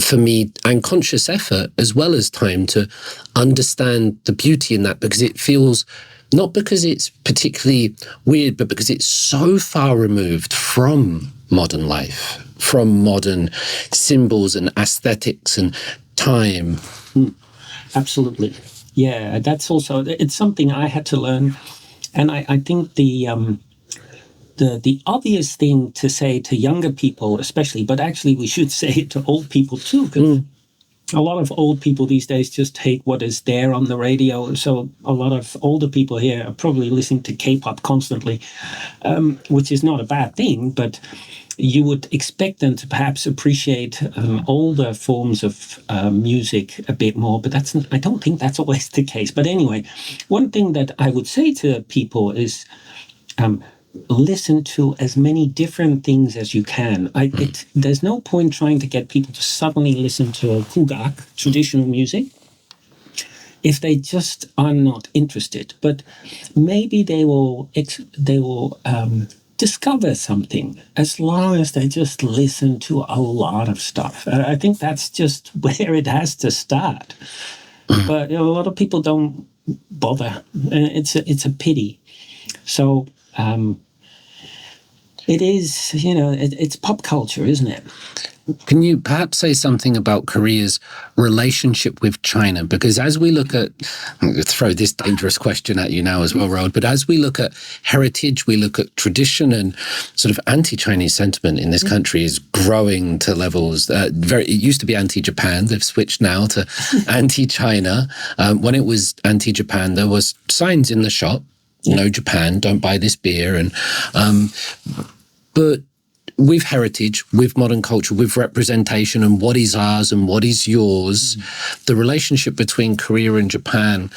for me, and conscious effort as well as time, to understand the beauty in that, because it feels, not because it's particularly weird, but because it's so far removed from modern life, from modern symbols and aesthetics and time. Absolutely. Yeah, that's also, it's something I had to learn. And I think the obvious thing to say to younger people especially, but actually we should say it to old people too, because a lot of old people these days just take what is there on the radio. So a lot of older people here are probably listening to K-pop constantly, which is not a bad thing, but you would expect them to perhaps appreciate older forms of music a bit more, but I don't think that's always the case. But anyway, one thing that I would say to people is, listen to as many different things as you can. There's no point trying to get people to suddenly listen to kugak, traditional music, if they just are not interested. But maybe they will discover something as long as they just listen to a lot of stuff. I think that's just where it has to start. But a lot of people don't bother. It's a pity. So it is, it's pop culture, isn't it? Can you perhaps say something about Korea's relationship with China? Because as we look at, I'm going to throw this dangerous question at you now as well, Roald, but as we look at heritage, we look at tradition, and sort of anti-Chinese sentiment in this country is growing to levels, it used to be anti-Japan, they've switched now to anti-China. When it was anti-Japan, there was signs in the shop, no Japan, don't buy this beer. And but with heritage, with modern culture, with representation and what is ours and what is yours, the relationship between Korea and Japan,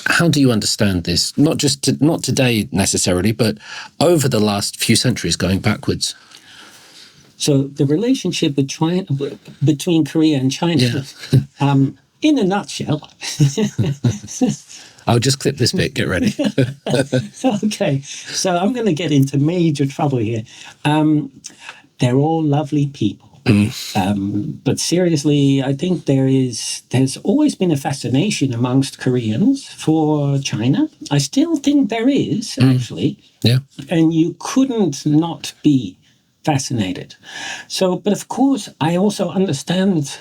how do you understand this? Not today necessarily, but over the last few centuries going backwards. So the relationship between Korea and China, in a nutshell. I'll just clip this bit, get ready. Okay, so I'm going to get into major trouble here. They're all lovely people. But seriously, I think there's always been a fascination amongst Koreans for China. I still think there is, actually. Yeah. And you couldn't not be fascinated. So, but of course, I also understand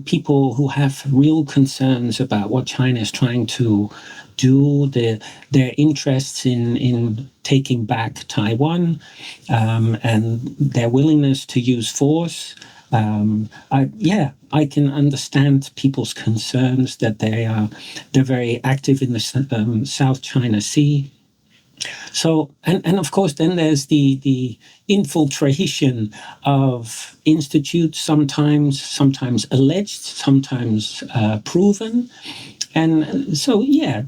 people who have real concerns about what China is trying to do, their interests in taking back Taiwan, and their willingness to use force. I can understand people's concerns that they're very active in the South China Sea. So, and of course, then there's the infiltration of institutes, sometimes alleged, sometimes proven. And so, yeah,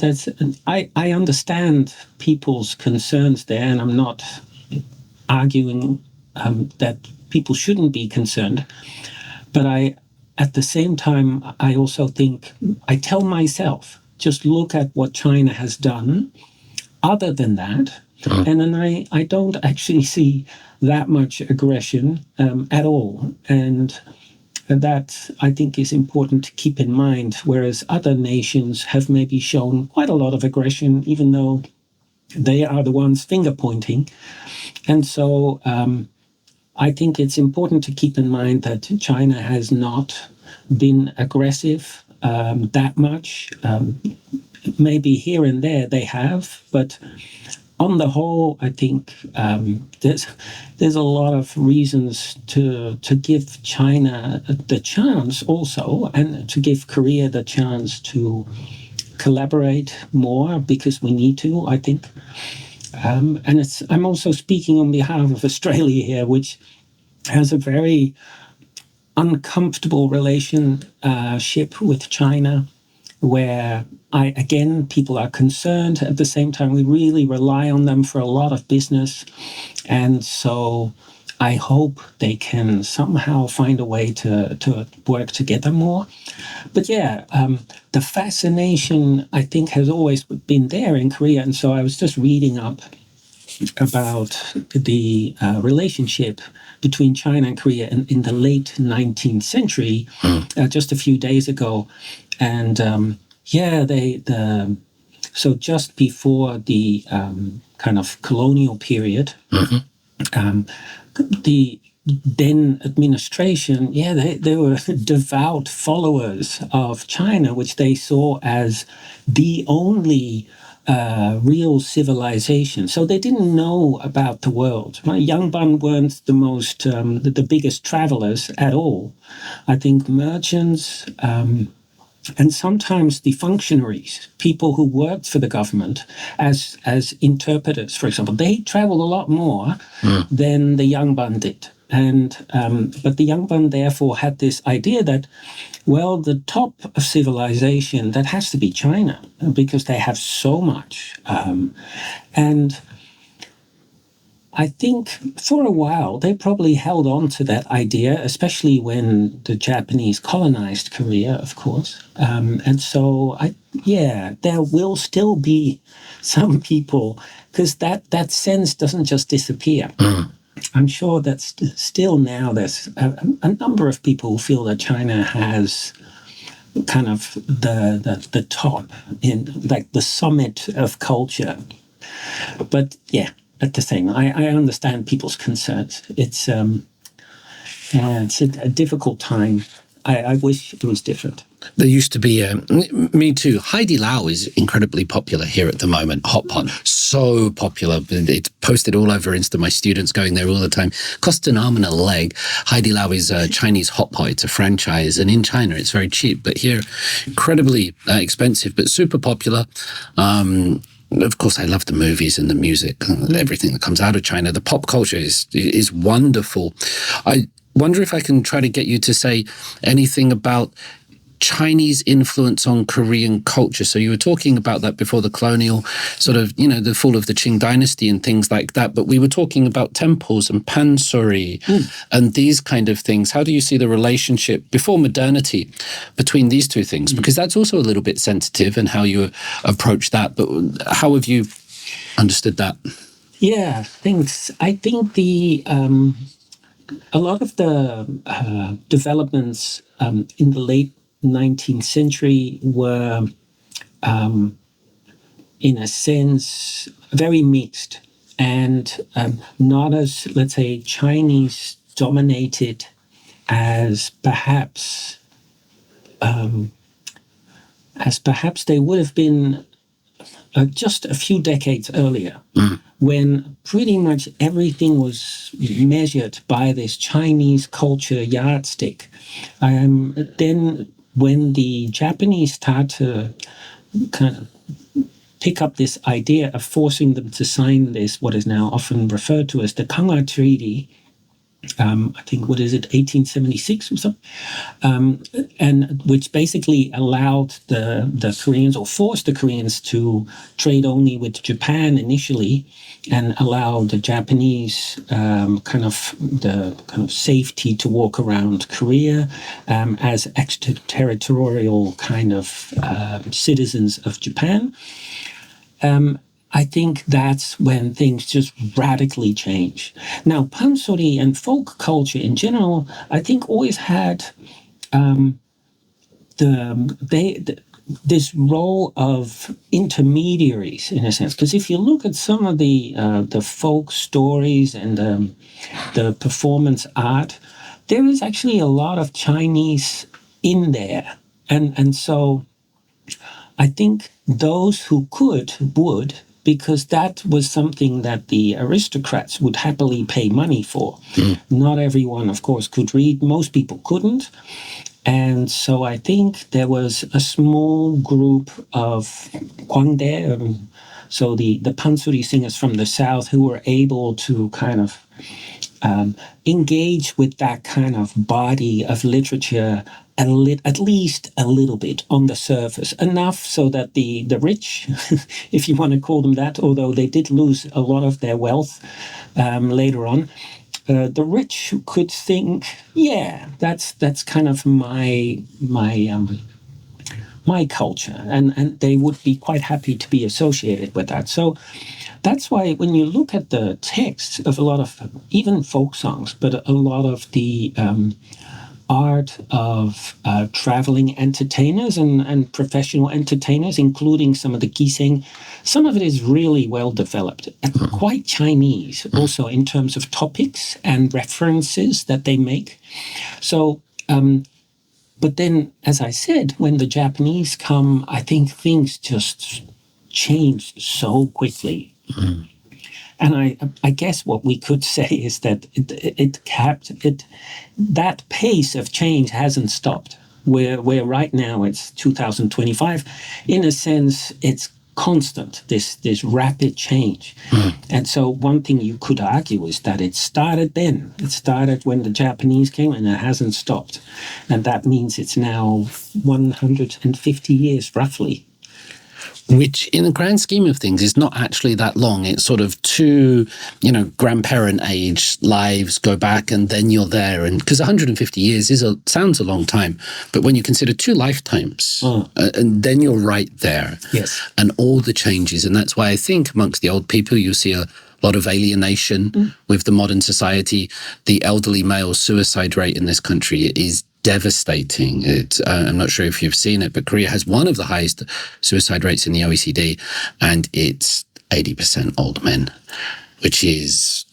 I understand people's concerns there, and I'm not arguing that people shouldn't be concerned. But at the same time, I also think, I tell myself, just look at what China has done other than that. And then I don't actually see that much aggression at all. And that, I think, is important to keep in mind, whereas other nations have maybe shown quite a lot of aggression, even though they are the ones finger pointing. And so I think it's important to keep in mind that China has not been aggressive that much. Maybe here and there they have, but on the whole, I think there's a lot of reasons to give China the chance also, and to give Korea the chance to collaborate more, because we need to, I think. And I'm also speaking on behalf of Australia here, which has a very uncomfortable relationship with China, where people are concerned. At the same time, we really rely on them for a lot of business. And so I hope they can somehow find a way to work together more. But yeah, the fascination, I think, has always been there in Korea. And so I was just reading up about the relationship between China and Korea in the late 19th century, just a few days ago. And so just before the kind of colonial period, the then administration, they were devout followers of China, which they saw as the only real civilization. So they didn't know about the world. Yangban weren't the biggest travelers at all. I think merchants and sometimes the functionaries, people who worked for the government as interpreters, for example, they traveled a lot more than the Yangban did. And but the Yangban therefore had this idea that, well, the top of civilization, that has to be China, because they have so much. And I think for a while they probably held on to that idea, especially when the Japanese colonized Korea, of course. And so, there will still be some people, because that sense doesn't just disappear. I'm sure that still now there's a number of people who feel that China has kind of the top, in like the summit of culture. But yeah, at the same, I understand people's concerns. It's a difficult time. I wish it was different. There used to be, me too, Heidi Lau is incredibly popular here at the moment. Hot pot, so popular. It's posted all over Insta. My students going there all the time. Cost an arm and a leg. Heidi Lau is a Chinese hot pot. It's a franchise. And in China, it's very cheap. But here, incredibly expensive, but super popular. Of course, I love the movies and the music and everything that comes out of China. The pop culture is wonderful. I wonder if I can try to get you to say anything about Chinese influence on Korean culture. So you were talking about that before, the colonial sort of, the fall of the Qing dynasty and things like that. But we were talking about temples and pansori and these kind of things. How do you see the relationship before modernity between these two things? Because that's also a little bit sensitive in how you approach that. But how have you understood that? Yeah, thanks. I think a lot of the developments in the late 19th century were, in a sense, very mixed, and not as, let's say, Chinese dominated as perhaps they would have been just a few decades earlier. when pretty much everything was measured by this Chinese culture yardstick. Then when the Japanese start to kind of pick up this idea of forcing them to sign this, what is now often referred to as the Kanga Treaty, I think, what is it, 1876 or something, and which basically allowed the Koreans, or forced the Koreans, to trade only with Japan initially, and allow the Japanese kind of safety to walk around Korea as extraterritorial kind of citizens of Japan. I think that's when things just radically change. Now, pansori and folk culture in general, I think, always had this role of intermediaries, in a sense. Because if you look at some of the folk stories and the performance art, there is actually a lot of Chinese in there, and so I think those who would, because that was something that the aristocrats would happily pay money for. Not everyone, of course, could read. Most people couldn't. And so I think there was a small group of Gwangdae, so the pansori singers from the south, who were able to kind of engage with that kind of body of literature at least a little bit on the surface, enough so that the rich, if you want to call them that, although they did lose a lot of their wealth later on, the rich could think, yeah, that's kind of my culture, and they would be quite happy to be associated with that. So that's why when you look at the text of a lot of even folk songs, but a lot of the art of traveling entertainers and professional entertainers, including some of the giseng, some of it is really well developed and quite Chinese also in terms of topics and references that they make. So, but then, as I said, when the Japanese come, I think things just changed so quickly. And I guess what we could say is that that pace of change hasn't stopped. Where right now it's 2025, in a sense, it's constant, this rapid change. And so one thing you could argue is that it started then. It started when the Japanese came, and it hasn't stopped. And that means it's now 150 years, roughly. Which, in the grand scheme of things, is not actually that long. It's sort of two, grandparent age lives go back, and then you're there. And because 150 years sounds a long time, but when you consider two lifetimes, and then you're right there. Yes. And all the changes, and that's why I think amongst the old people you see a lot of alienation with the modern society. The elderly male suicide rate in this country is devastating. I'm not sure if you've seen it, but Korea has one of the highest suicide rates in the OECD, and it's 80% old men, which is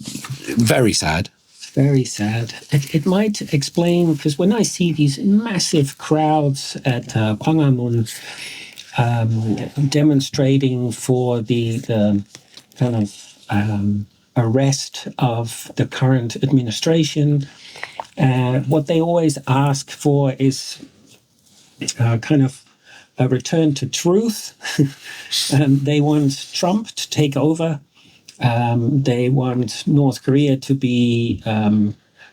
very sad. Very sad. It might explain, because when I see these massive crowds at Gwanghwamun demonstrating for the kind of arrest of the current administration, what they always ask for is kind of a return to truth. They want Trump to take over. They want North Korea to be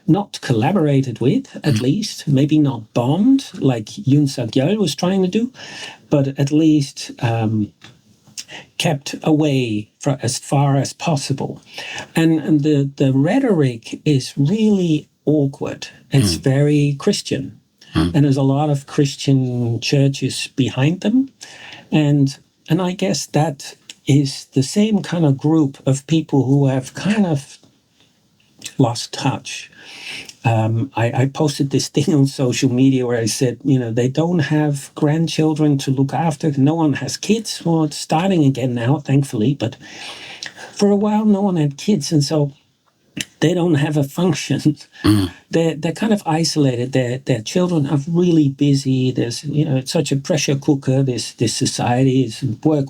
not collaborated with, at least, maybe not bombed like Yoon Suk-yeol was trying to do, but at least kept away for as far as possible. And the rhetoric is really awkward. It's very Christian. And there's a lot of Christian churches behind them. And I guess that is the same kind of group of people who have kind of lost touch. I posted this thing on social media where I said, they don't have grandchildren to look after. No one has kids. Well, it's starting again now, thankfully. But for a while, no one had kids. And so they don't have a function. They're kind of isolated. Their children are really busy. There's, it's such a pressure cooker. This society is work.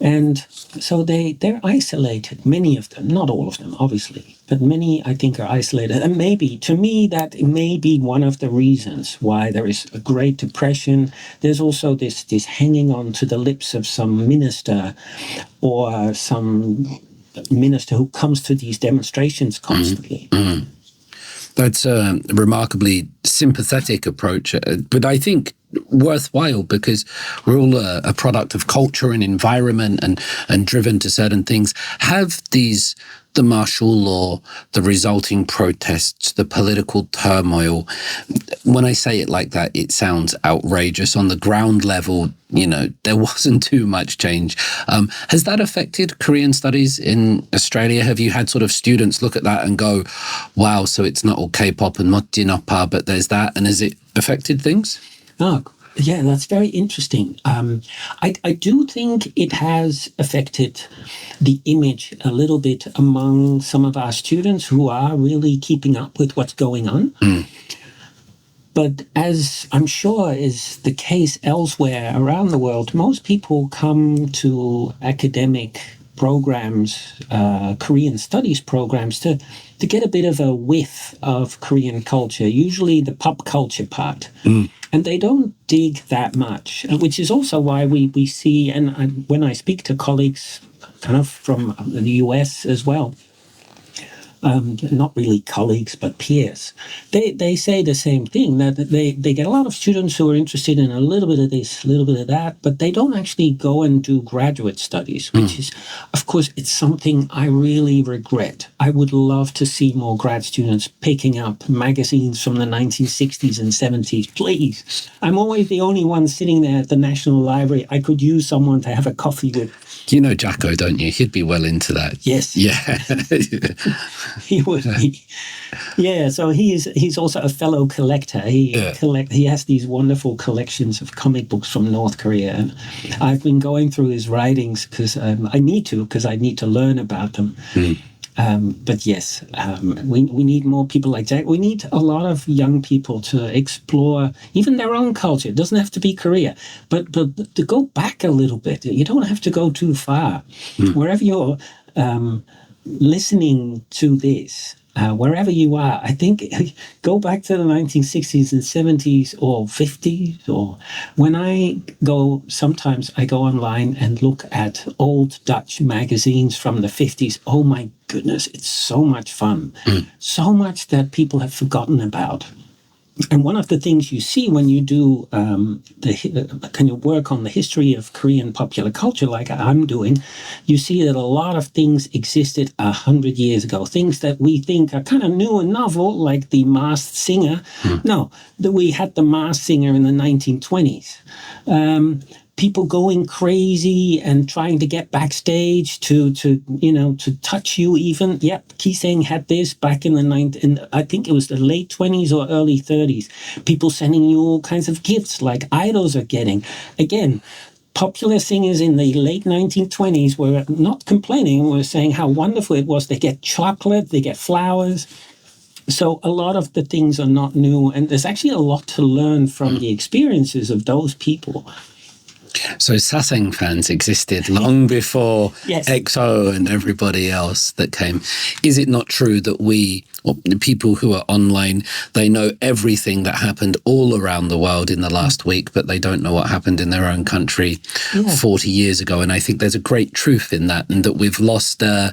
And so they're isolated, many of them, not all of them, obviously, but many, I think, are isolated. And maybe, to me, that may be one of the reasons why there is a Great Depression. There's also this hanging on to the lips of some minister or some minister who comes to these demonstrations constantly. That's a remarkably sympathetic approach, but I think worthwhile, because we're all a product of culture and environment and driven to certain things. Have the martial law, the resulting protests, the political turmoil, when I say it like that, it sounds outrageous. On the ground level, there wasn't too much change. Has that affected Korean studies in Australia? Have you had sort of students look at that and go, wow, so it's not all K-pop and 멋진 but there's that, and has it affected things? Oh, yeah, that's very interesting. I do think it has affected the image a little bit among some of our students who are really keeping up with what's going on. But as I'm sure is the case elsewhere around the world, most people come to academic programs, Korean studies programs, to get a bit of a whiff of Korean culture, usually the pop culture part. And they don't dig that much, which is also why we see, and when I speak to colleagues kind of from the US as well, not really colleagues, but peers, they say the same thing, that they get a lot of students who are interested in a little bit of this, a little bit of that, but they don't actually go and do graduate studies, which is, of course, it's something I really regret. I would love to see more grad students picking up magazines from the 1960s and 70s, please. I'm always the only one sitting there at the National Library. I could use someone to have a coffee with. You know Jacko, don't you? He'd be well into that. Yes. Yeah. He would be. Yeah, so he's also a fellow collector. He has these wonderful collections of comic books from North Korea. And I've been going through his writings because I need to learn about them. But yes, we need more people like that. We need a lot of young people to explore even their own culture. It doesn't have to be Korea, but to go back a little bit. You don't have to go too far. Wherever you're listening to this, wherever you are, I think go back to the 1960s and 70s or 50s. Or when sometimes I go online and look at old Dutch magazines from the 50s. Oh my goodness, it's so much fun. So much that people have forgotten about. And one of the things you see when you do kind of work on the history of Korean popular culture, like I'm doing, you see that a lot of things existed 100 years ago. Things that we think are kind of new and novel, like the Masked Singer. No, we had the Masked Singer in the 1920s. People going crazy and trying to get backstage to touch you even. Yep, Kiseng had this back in I think it was the late 20s or early 30s. People sending you all kinds of gifts like idols are getting. Again, popular singers in the late 1920s were not complaining, were saying how wonderful it was. They get chocolate, they get flowers. So a lot of the things are not new, and there's actually a lot to learn from the experiences of those people. So Sasang fans existed long before Yes. EXO and everybody else that came. Is it not true that the people who are online, they know everything that happened all around the world in the last week, but they don't know what happened in their own country 40 years ago? And I think there's a great truth in that, and that we've lost our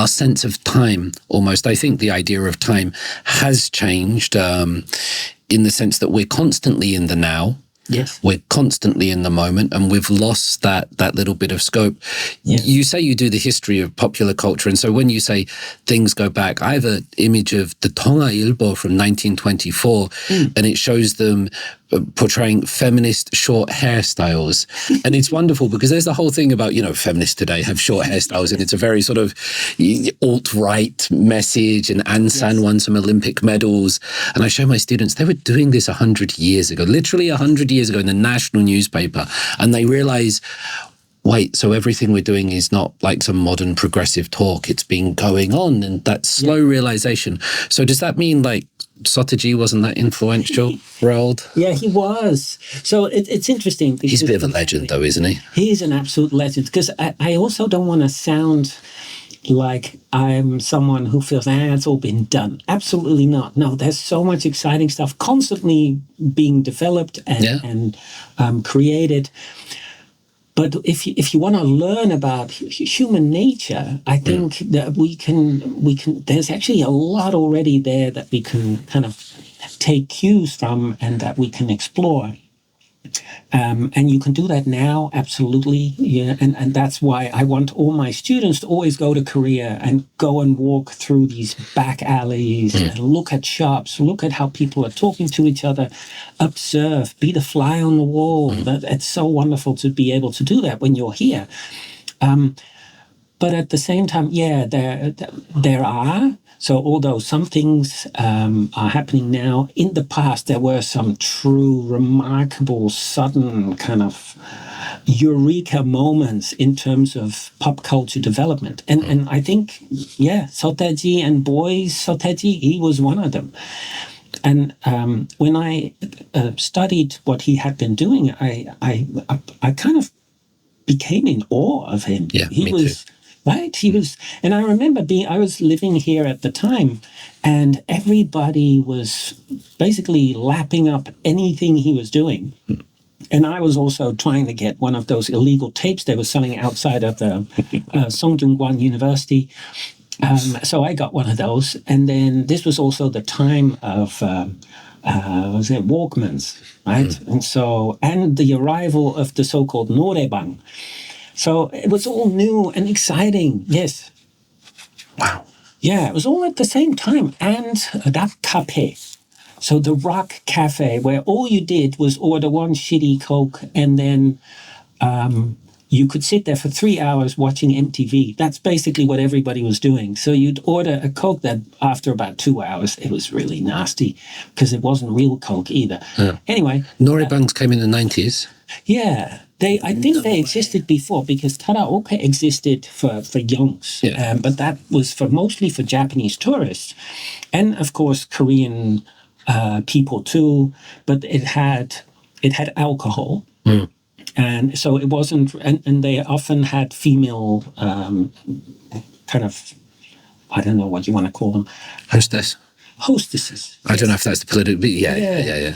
sense of time almost. I think the idea of time has changed in the sense that we're constantly in the now. Yes. We're constantly in the moment, and we've lost that little bit of scope. Yes. You say you do the history of popular culture, and so when you say things go back, I have an image of the Tonga Ilbo from 1924, and it shows them portraying feminist short hairstyles. And it's wonderful because there's the whole thing about, feminists today have short hairstyles, and it's a very sort of alt-right message, and Ansan won some Olympic medals. And I show my students, they were doing this 100 years ago, literally 100 years ago in the national newspaper, and they realize wait, so everything we're doing is not like some modern progressive talk. It's been going on, and that slow realization. So does that mean like Sotaji wasn't that influential, Roald? Yeah, he was. So it's interesting. He's a bit of a legend, though, isn't he? He's an absolute legend, because I also don't want to sound like I'm someone who feels, it's all been done. Absolutely not. No, there's so much exciting stuff constantly being developed and created. But if you want to learn about human nature, I think that we can. There's actually a lot already there that we can kind of take cues from and that we can explore. And you can do that now, absolutely. Yeah, and that's why I want all my students to always go to Korea and go and walk through these back alleys and look at shops, look at how people are talking to each other, observe, be the fly on the wall. It's so wonderful to be able to do that when you're here. But at the same time, there are. So although some things are happening now, in the past there were some true, remarkable, sudden kind of eureka moments in terms of pop culture development. And I think, Sotaji and boys Sotaji, he was one of them. And when I studied what he had been doing, I kind of became in awe of him. Yeah, he me was too. Right? He was, and I remember I was living here at the time, and everybody was basically lapping up anything he was doing. And I was also trying to get one of those illegal tapes they were selling outside of the Songjungwan University. So I got one of those. And then this was also the time of Walkmans, right? And the arrival of the so-called norebang. So it was all new and exciting. Yes. Wow. Yeah, it was all at the same time. And that cafe. So the rock cafe, where all you did was order one shitty Coke, and then you could sit there for 3 hours watching MTV. That's basically what everybody was doing. So you'd order a Coke that after about 2 hours, it was really nasty because it wasn't real Coke either. Yeah. Anyway. Norebangs came in the 90s. Yeah. I think they existed before, because karaoke existed for yonks, but that was mostly for Japanese tourists, and of course Korean people too. But it had alcohol, and so it wasn't. And they often had female kind of, I don't know what you want to call them, hostesses. I don't know if that's the political, but yeah.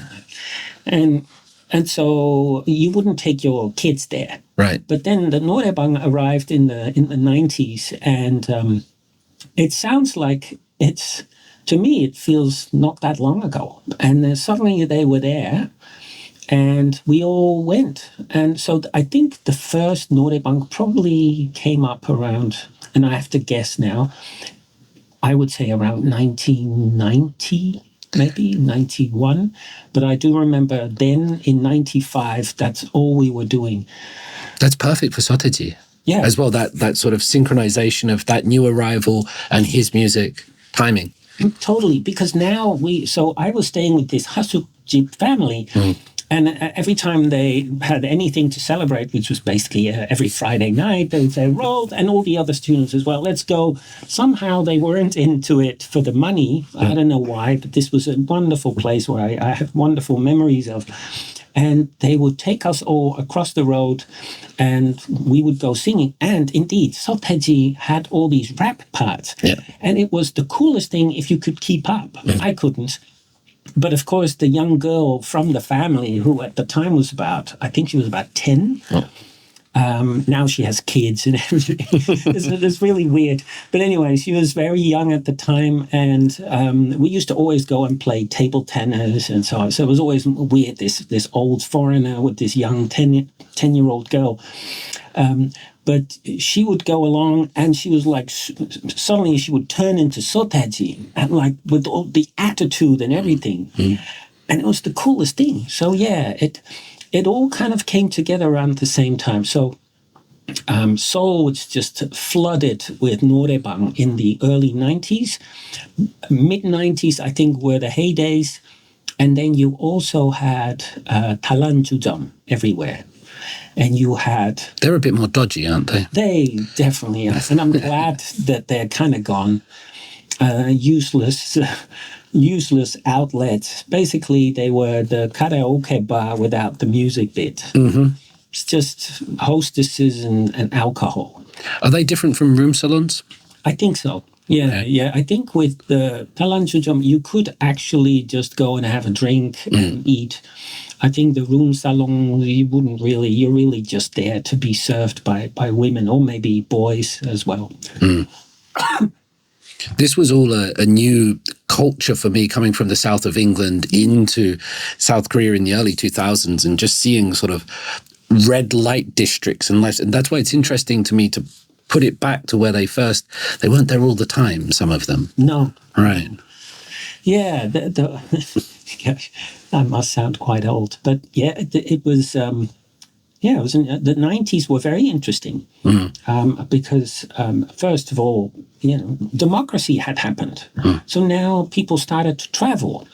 And so you wouldn't take your kids there. Right. But then the norebang arrived in the 90s, and it sounds like to me, it feels not that long ago. And then suddenly they were there, and we all went. And so I think the first norebang probably came up around, and I have to guess now, I would say around 1990. Maybe 91, but I do remember then in 95, that's all we were doing. That's perfect for Sotaji. Yeah. As well, that sort of synchronization of that new arrival and his music timing. Totally, because now I was staying with this Hasukji family, and every time they had anything to celebrate, which was basically every Friday night, they would say, Roald, and all the other students as well, let's go. Somehow they weren't into it for the money. I don't know why, but this was a wonderful place where I have wonderful memories of. And they would take us all across the road, and we would go singing. And indeed, Sotaji had all these rap parts. Yeah. And it was the coolest thing if you could keep up. I couldn't. But of course, the young girl from the family, who at the time was I think she was about 10. Oh. Now she has kids and everything. It's really weird. But anyway, she was very young at the time, and we used to always go and play table tennis and so on. So it was always weird, this old foreigner with this young 10-year-old girl. But she would go along, and she was like, suddenly she would turn into Sotaji, and like with all the attitude and everything. And it was the coolest thing. So yeah, it all kind of came together around the same time. So Seoul was just flooded with norebang in the early 90s. Mid-90s, I think, were the heydays. And then you also had Talan Jujam everywhere. and you had... They're a bit more dodgy, aren't they? They definitely are. And I'm glad that they're kind of gone. Useless outlets. Basically, they were the karaoke bar without the music bit. Mm-hmm. It's just hostesses and alcohol. Are they different from room salons? I think so. Yeah. I think with the Talanjujum, you could actually just go and have a drink and eat. I think the room salon, you're really just there to be served by women or maybe boys as well. Mm. This was all a new culture for me, coming from the south of England into South Korea in the early 2000s, and just seeing sort of red light districts and life. And that's why it's interesting to me to put it back to where they weren't there all the time, some of them. No. Right. Yeah. I must sound quite old, but yeah, it was... it was the 90s were very interesting because, first of all, democracy had happened. So now people started to travel.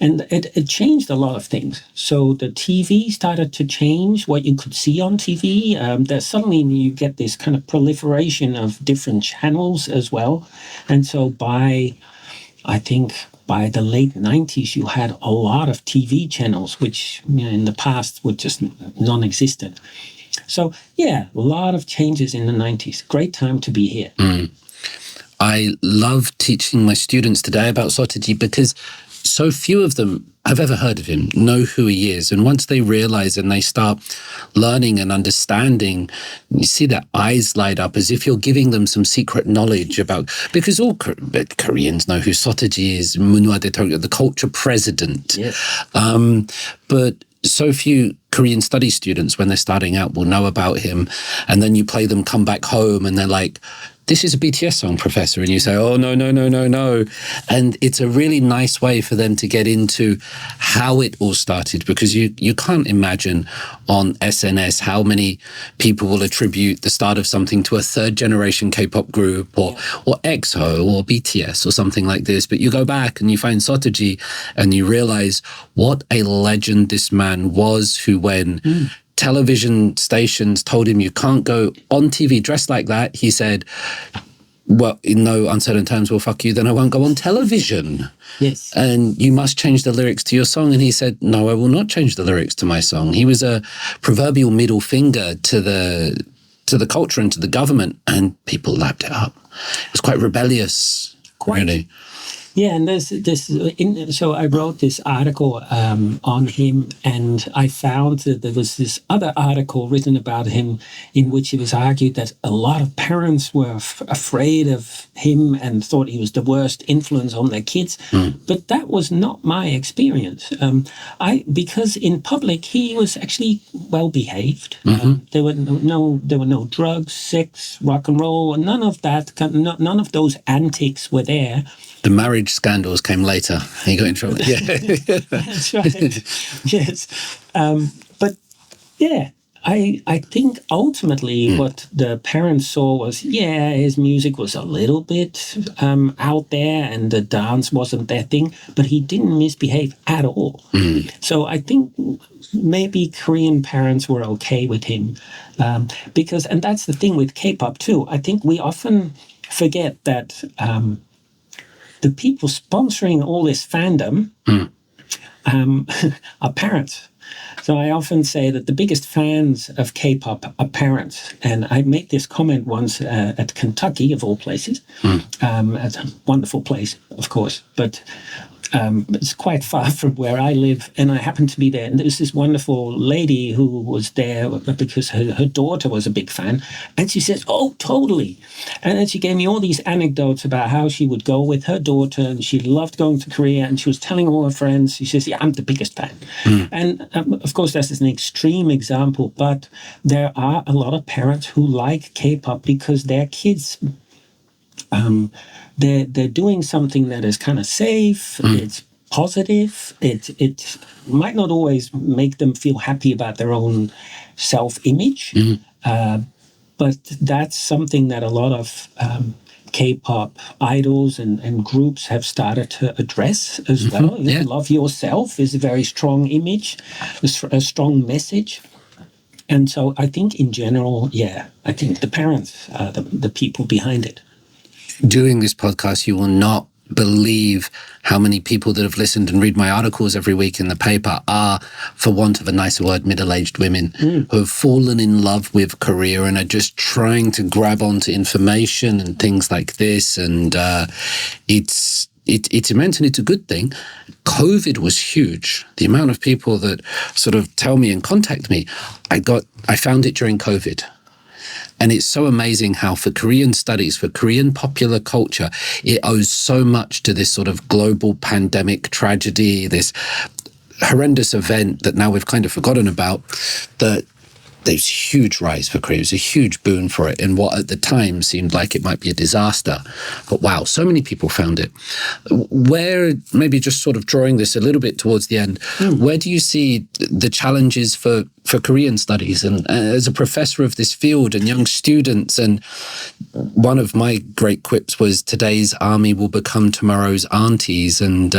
And it changed a lot of things. So the TV started to change what you could see on TV. Suddenly you get this kind of proliferation of different channels as well. And so by the late 90s, you had a lot of TV channels, which in the past were just non-existent. So, yeah, a lot of changes in the 90s. Great time to be here. I love teaching my students today about Sotaji because so few of them have ever heard of him, know who he is. And once they realize and they start learning and understanding, you see their eyes light up as if you're giving them some secret knowledge about, because all Koreans know who Sotaji is, Munhwa Dae-teok, the culture president. Yes. But so few Korean studies students, when they're starting out, will know about him. And then you play them come back home and they're like, this is a BTS song, Professor. And you say, oh, no. And it's a really nice way for them to get into how it all started, because you can't imagine on SNS how many people will attribute the start of something to a third generation K-pop group or EXO or BTS or something like this. But you go back and you find Sotaji and you realize what a legend this man was, who when television stations told him you can't go on TV dressed like that, he said, well, in no uncertain terms, well, fuck you, then I won't go on television. Yes. And you must change the lyrics to your song. And he said, no, I will not change the lyrics to my song. He was a proverbial middle finger to the culture and to the government, and people lapped it up. It was quite rebellious, really. Yeah, and so I wrote this article on him, and I found that there was this other article written about him in which it was argued that a lot of parents were afraid of him and thought he was the worst influence on their kids. But that was not my experience. Because in public he was actually well behaved. There were no drugs, sex, rock and roll, none of that. None of those antics were there. The marriage scandals came later. He got in trouble. Yeah. That's right. Yes. But yeah, I think ultimately what the parents saw was, his music was a little bit out there and the dance wasn't their thing, but he didn't misbehave at all. So I think maybe Korean parents were okay with him because, and that's the thing with K-pop too, I think we often forget that the people sponsoring all this fandom are parents. So I often say that the biggest fans of K-pop are parents. And I made this comment once at Kentucky, of all places. It's a wonderful place, of course. But it's quite far from where I live, and I happened to be there. And there was this wonderful lady who was there because her daughter was a big fan. And she says, oh, totally. And then she gave me all these anecdotes about how she would go with her daughter, and she loved going to Korea, and she was telling all her friends, she says, I'm the biggest fan. And of course, that's an extreme example, but there are a lot of parents who like K-pop because their kids... They're doing something that is kind of safe. It's positive. It might not always make them feel happy about their own self-image, but that's something that a lot of K-pop idols and groups have started to address as well. Love yourself is a very strong image, a strong message. And so I think in general, yeah, I think the parents are the people behind it. Doing this podcast, you will not believe how many people that have listened and read my articles every week in the paper are, for want of a nicer word, middle-aged women who have fallen in love with Korea and are just trying to grab onto information and things like this. And it's immense, and it's a good thing. COVID was huge. The amount of people that sort of tell me and contact me, I found it during COVID. And it's so amazing how for Korean studies, for Korean popular culture, it owes so much to this sort of global pandemic tragedy, this horrendous event that now we've kind of forgotten about, that there's huge rise for Korea. It was a huge boon for it in what at the time seemed like it might be a disaster. But wow, so many people found it. Where, maybe just sort of drawing this a little bit towards the end, where do you see the challenges for Korean studies and as a professor of this field and young students? And one of my great quips was, today's army will become tomorrow's aunties. And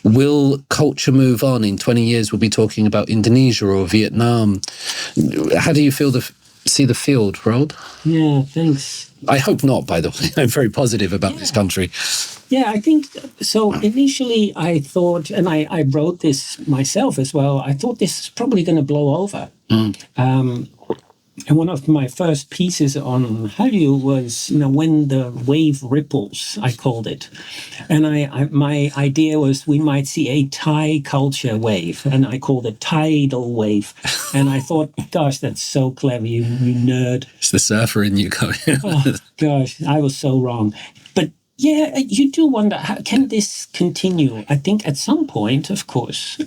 will culture move on? In 20 years, we'll be talking about Indonesia or Vietnam. How do you see the field, Roald? Yeah, thanks. I hope not, by the way. I'm very positive about this country. Yeah, I think so. Initially, I thought, and I wrote this myself as well, I thought this is probably going to blow over. And one of my first pieces on Hallyu was, when the wave ripples, I called it. And my idea was we might see a Thai culture wave, and I called it tidal wave. And I thought, gosh, that's so clever, you nerd. It's the surfer in you coming. Oh, gosh, I was so wrong. But yeah, you do wonder, how can this continue? I think at some point, of course,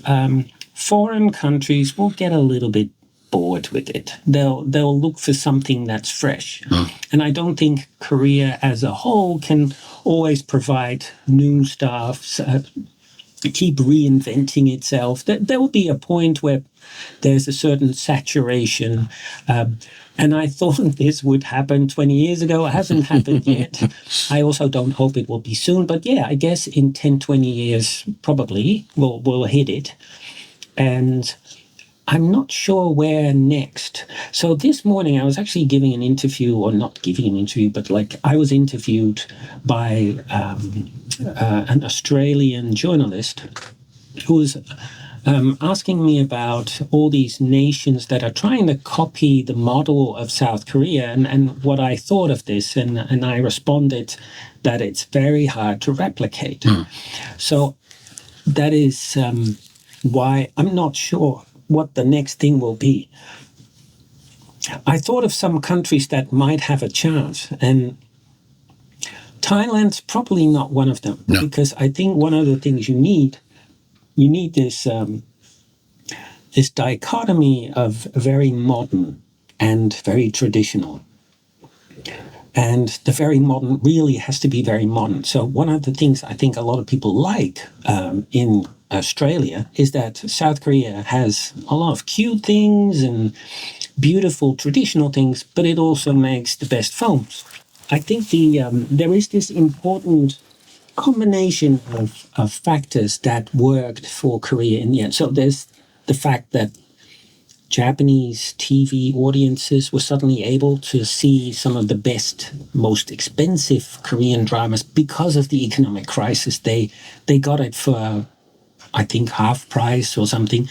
foreign countries will get a little bit bored with it. They'll look for something that's fresh. And I don't think Korea as a whole can always provide new stuff, keep reinventing itself. There will be a point where there's a certain saturation. And I thought this would happen 20 years ago. It hasn't happened yet. I also don't hope it will be soon. But yeah, I guess in 10, 20 years, probably we'll hit it. And I'm not sure where next. So this morning I was actually giving an interview, or not giving an interview, but I was interviewed by an Australian journalist who was asking me about all these nations that are trying to copy the model of South Korea and what I thought of this. And I responded that it's very hard to replicate. So that is why I'm not sure what the next thing will be. I thought of some countries that might have a chance, and Thailand's probably not one of them. No. Because I think one of the things you need this this dichotomy of very modern and very traditional. And the very modern really has to be very modern. So one of the things I think a lot of people like in Australia is that South Korea has a lot of cute things and beautiful traditional things, but it also makes the best phones. I think there is this important combination of factors that worked for Korea in the end. So there's the fact that Japanese TV audiences were suddenly able to see some of the best, most expensive Korean dramas because of the economic crisis. They got it for, I think, half price or something.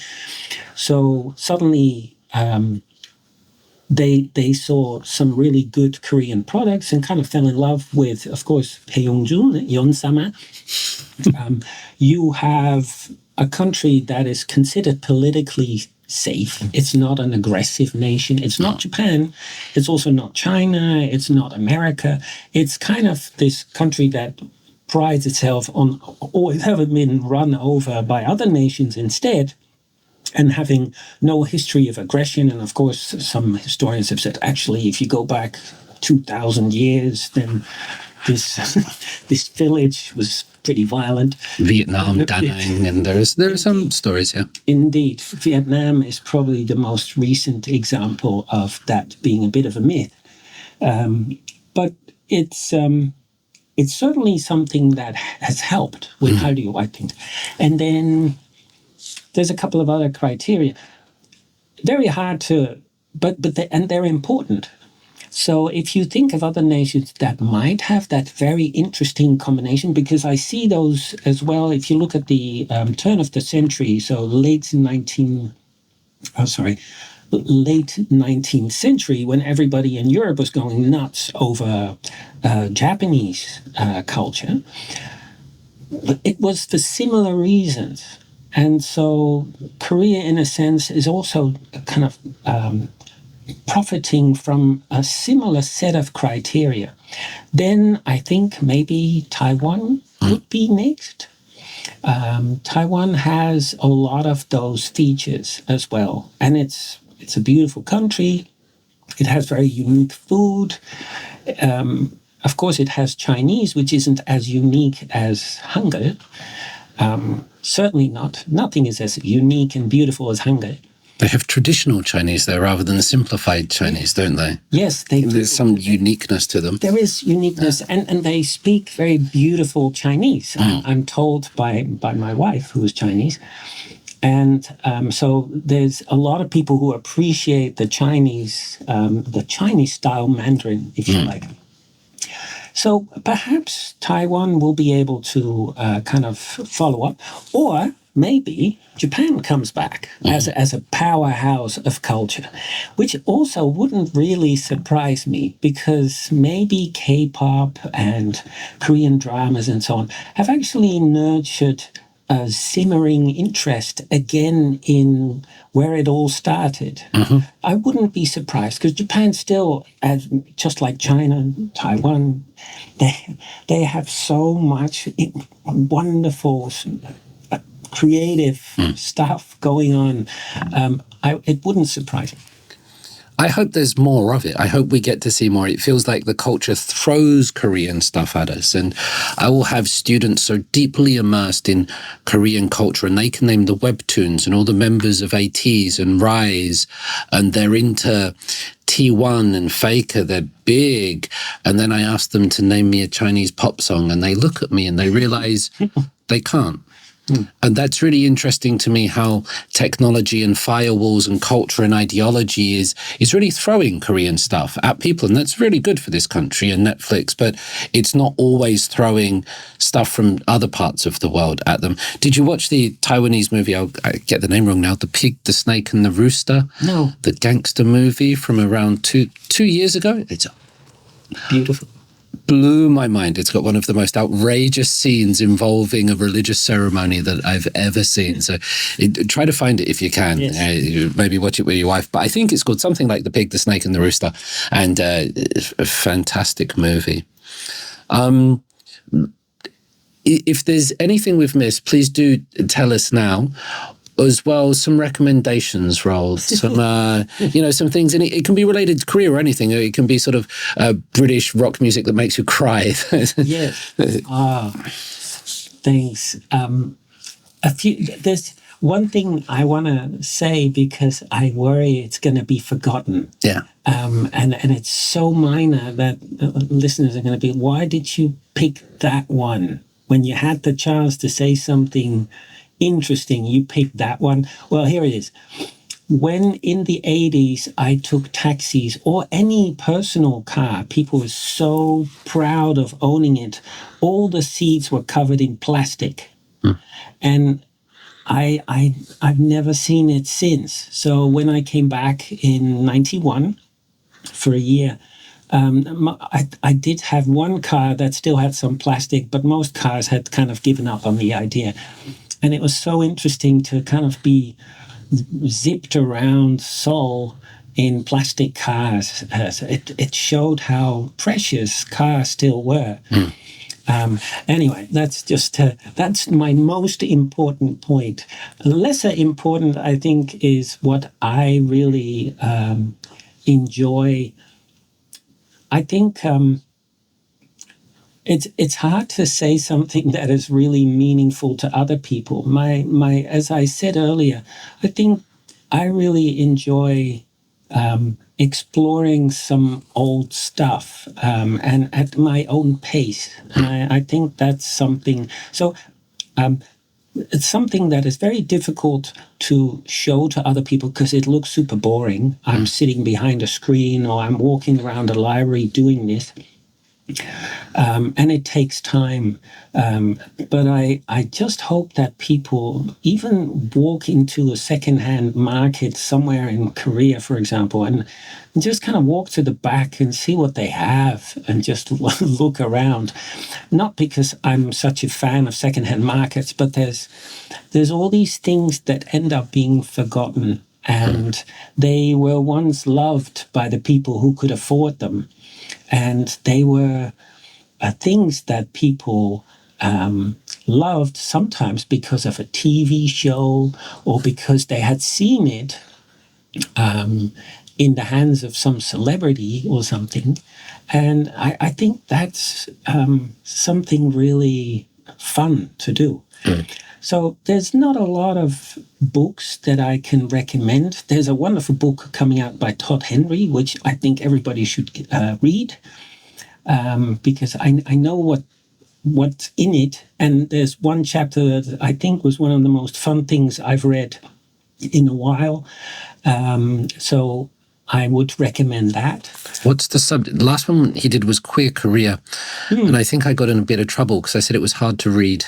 So suddenly they saw some really good Korean products and kind of fell in love with, of course, Hae-young-jun, Yeon-sama. You have a country that is considered politically safe. It's not an aggressive nation. It's not Japan. It's also not China. It's not America. It's kind of this country that prides itself on always having been run over by other nations instead, and having no history of aggression. And of course, some historians have said, actually, if you go back 2,000 years, then this village was pretty violent. Vietnam, Da Nang, and there are some stories here. Indeed. Vietnam is probably the most recent example of that being a bit of a myth. But it's certainly something that has helped with Hallyu, I think. And then there's a couple of other criteria. very hard to, and they're important. So if you think of other nations that might have that very interesting combination, because I see those as well. If you look at the turn of the century, so late 19th century, when everybody in Europe was going nuts over Japanese culture, it was for similar reasons. And so Korea, in a sense, is also kind of profiting from a similar set of criteria. Then I think maybe Taiwan would be next. Taiwan has a lot of those features as well, and it's a beautiful country. It has very unique food. Of course, it has Chinese, which isn't as unique as Hangul. Certainly not. Nothing is as unique and beautiful as Hangul. They have traditional Chinese there rather than simplified Chinese, don't they? Yes, they do. There's some uniqueness to them. There is uniqueness, and they speak very beautiful Chinese. I'm told by my wife, who is Chinese. And so there's a lot of people who appreciate the Chinese style Mandarin, if you like. So perhaps Taiwan will be able to kind of follow up, or maybe Japan comes back as a powerhouse of culture, which also wouldn't really surprise me, because maybe K-pop and Korean dramas and so on have actually nurtured a simmering interest again in where it all started. I wouldn't be surprised, because Japan still, just like China, Taiwan, they have so much wonderful creative stuff going on. It wouldn't surprise me. I hope there's more of it. I hope we get to see more. It feels like the culture throws Korean stuff at us. And I will have students so deeply immersed in Korean culture, and they can name the webtoons and all the members of ATEEZ and RISE, and they're into T1 and Faker. They're big. And then I ask them to name me a Chinese pop song, and they look at me and they realize they can't. And that's really interesting to me, how technology and firewalls and culture and ideology is really throwing Korean stuff at people. And that's really good for this country and Netflix, but it's not always throwing stuff from other parts of the world at them. Did you watch the Taiwanese movie, I get the name wrong now, The Pig, the Snake and the Rooster? No. The gangster movie from around two years ago? It's beautiful. Blew my mind. It's got one of the most outrageous scenes involving a religious ceremony that I've ever seen. So try to find it if you can. Yes. Maybe watch it with your wife. But I think it's called something like The Pig, the Snake and the Rooster. And it's a fantastic movie. If there's anything we've missed, please do tell us now. As well, some recommendations, Roald, some things, and it can be related to Korea or anything. It can be sort of British rock music that makes you cry. Yes. Thanks. There's one thing I want to say, because I worry it's going to be forgotten. Yeah. And it's so minor that listeners are going to be, why did you pick that one when you had the chance to say something interesting? You picked that one. Well, here it is. When in the 80s I took taxis or any personal car, people were so proud of owning it. All the seats were covered in plastic. And I've never seen it since. So when I came back in 91 for a year, I did have one car that still had some plastic, but most cars had kind of given up on the idea. And it was so interesting to kind of be zipped around Seoul in plastic cars. It showed how precious cars still were. Anyway, that's my most important point. Lesser important, I think, is what I really enjoy. I think it's hard to say something that is really meaningful to other people. As I said earlier, I think I really enjoy exploring some old stuff and at my own pace. And I think that's something. So it's something that is very difficult to show to other people because it looks super boring. I'm sitting behind a screen or I'm walking around a library doing this. And it takes time. But I just hope that people even walk into a secondhand market somewhere in Korea, for example, and just kind of walk to the back and see what they have and just look around. Not because I'm such a fan of secondhand markets, but there's all these things that end up being forgotten. And they were once loved by the people who could afford them. And they were things that people loved sometimes because of a TV show or because they had seen it in the hands of some celebrity or something. And I think that's something really fun to do. So there's not a lot of books that I can recommend. There's a wonderful book coming out by Todd Henry, which I think everybody should read, because I know what's in it. And there's one chapter that I think was one of the most fun things I've read in a while. So I would recommend that. What's the subject? The last one he did was Queer Korea. And I think I got in a bit of trouble because I said it was hard to read.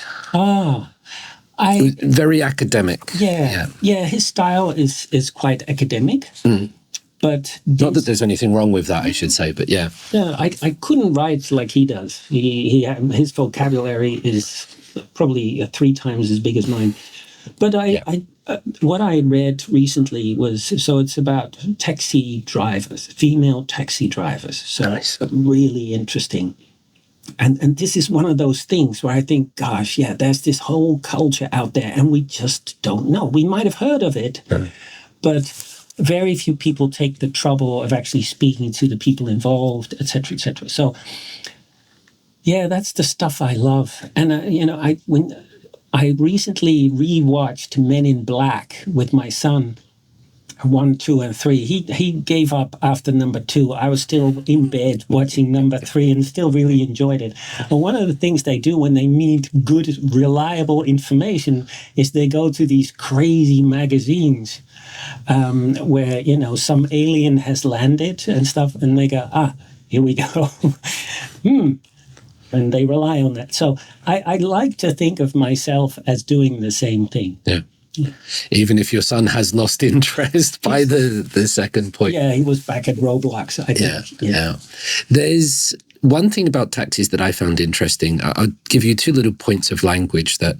It was very academic. Yeah. His style is quite academic, but not that there's anything wrong with that, I should say, but yeah. Yeah, I couldn't write like he does. His vocabulary is probably 3 times as big as mine. But what I read recently was, so it's about taxi drivers, female taxi drivers. So nice. Really interesting. And this is one of those things where I think, gosh, yeah, there's this whole culture out there and we just don't know. We might have heard of it, but very few people take the trouble of actually speaking to the people involved, et cetera, et cetera. So, yeah, that's the stuff I love. And, when I recently rewatched Men in Black with my son, 1, 2, and 3. He gave up after number 2. I was still in bed watching number 3 and still really enjoyed it. And one of the things they do when they need good, reliable information is they go to these crazy magazines where, some alien has landed and stuff, and they go, here we go. And they rely on that. So I like to think of myself as doing the same thing. Yeah. Even if your son has lost interest by the second point. Yeah, he was back at Roblox, I think. Yeah. There's one thing about taxis that I found interesting. I'll give you 2 little points of language that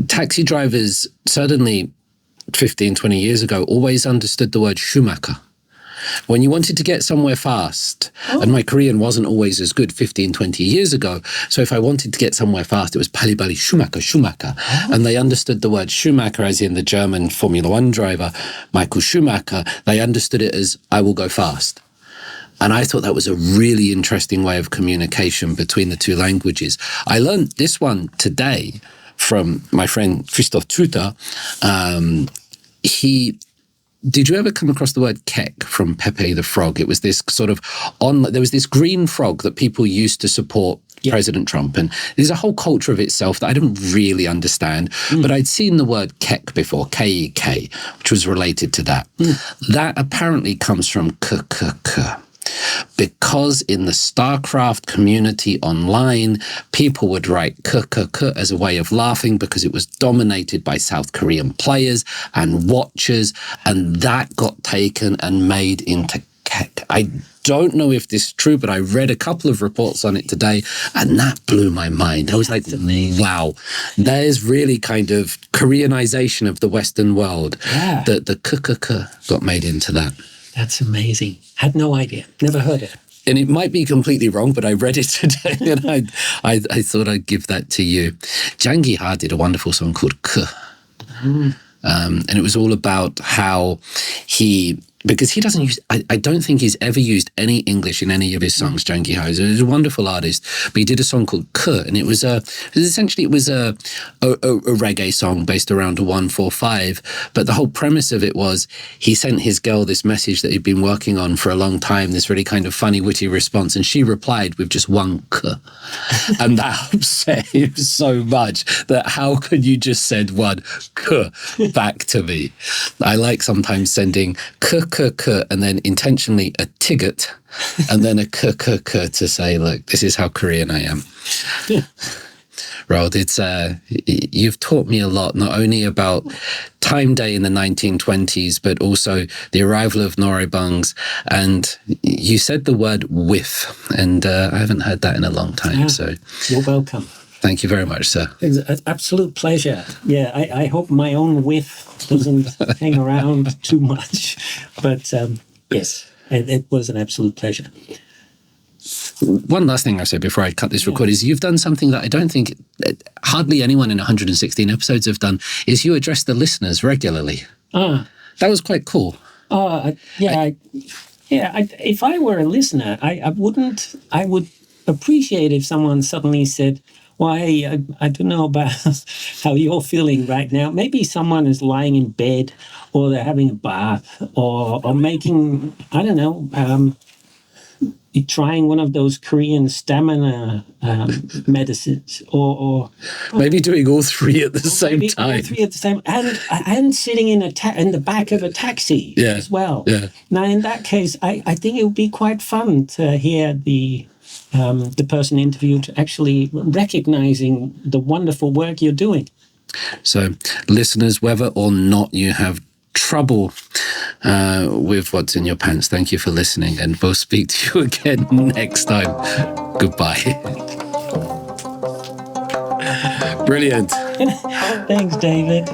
taxi drivers, certainly 15, 20 years ago, always understood the word Schumacher. When you wanted to get somewhere fast, and my Korean wasn't always as good 15, 20 years ago, so if I wanted to get somewhere fast, it was 빨리빨리 Schumacher. And they understood the word Schumacher as in the German Formula 1 driver, Michael Schumacher. They understood it as, I will go fast. And I thought that was a really interesting way of communication between the 2 languages. I learned this one today from my friend Christoph Truter. Did you ever come across the word kek from Pepe the Frog? It was this sort of there was this green frog that people used to support President Trump. And there's a whole culture of itself that I don't really understand. But I'd seen the word kek before, K-E-K, which was related to that. That apparently comes from k-k-k. Because in the StarCraft community online, people would write k-k-k as a way of laughing because it was dominated by South Korean players and watchers, and that got taken and made into kek. I don't know if this is true, but I read a couple of reports on it today, and that blew my mind. I was like, wow, there's really kind of Koreanization of the Western world. Yeah. The k-k-k got made into that. That's amazing. Had no idea. Never heard it. And it might be completely wrong, but I read it today and I thought I'd give that to you. Jang Gi-ha did a wonderful song called K. And it was all about how he because he doesn't use, I don't think he's ever used any English in any of his songs, Jang Ki-ho. He's a wonderful artist, but he did a song called Ke, and it was essentially a reggae song based around a 145, but the whole premise of it was he sent his girl this message that he'd been working on for a long time, this really kind of funny, witty response, and she replied with just one Ke. And that upset him so much that how could you just send one Ke back to me? I like sometimes sending Ke, and then intentionally a Tizzard, and then a Ke to say, look, this is how Korean I am. Roald, you've taught me a lot, not only about Time Day in the 1920s, but also the arrival of noraebangs. And you said the word whiff, and I haven't heard that in a long time. So you're welcome. Thank you very much, sir. It's an absolute pleasure. Yeah, I hope my own whiff doesn't hang around too much. But yes, it was an absolute pleasure. One last thing I say before I cut this record is you've done something that I don't think hardly anyone in 116 episodes have done, is you address the listeners regularly. That was quite cool. If I were a listener, I would appreciate if someone suddenly said, well, hey, I don't know about how you're feeling right now. Maybe someone is lying in bed, or they're having a bath, or making, I don't know, trying one of those Korean stamina medicines, or maybe doing all three at the same time. All three at the same, and sitting in the back of a taxi as well. Yeah. Now, in that case, I think it would be quite fun to hear the person interviewed actually recognizing the wonderful work you're doing. So, listeners, whether or not you have trouble with what's in your pants, thank you for listening, and we'll speak to you again next time. Goodbye. Brilliant. Thanks, David.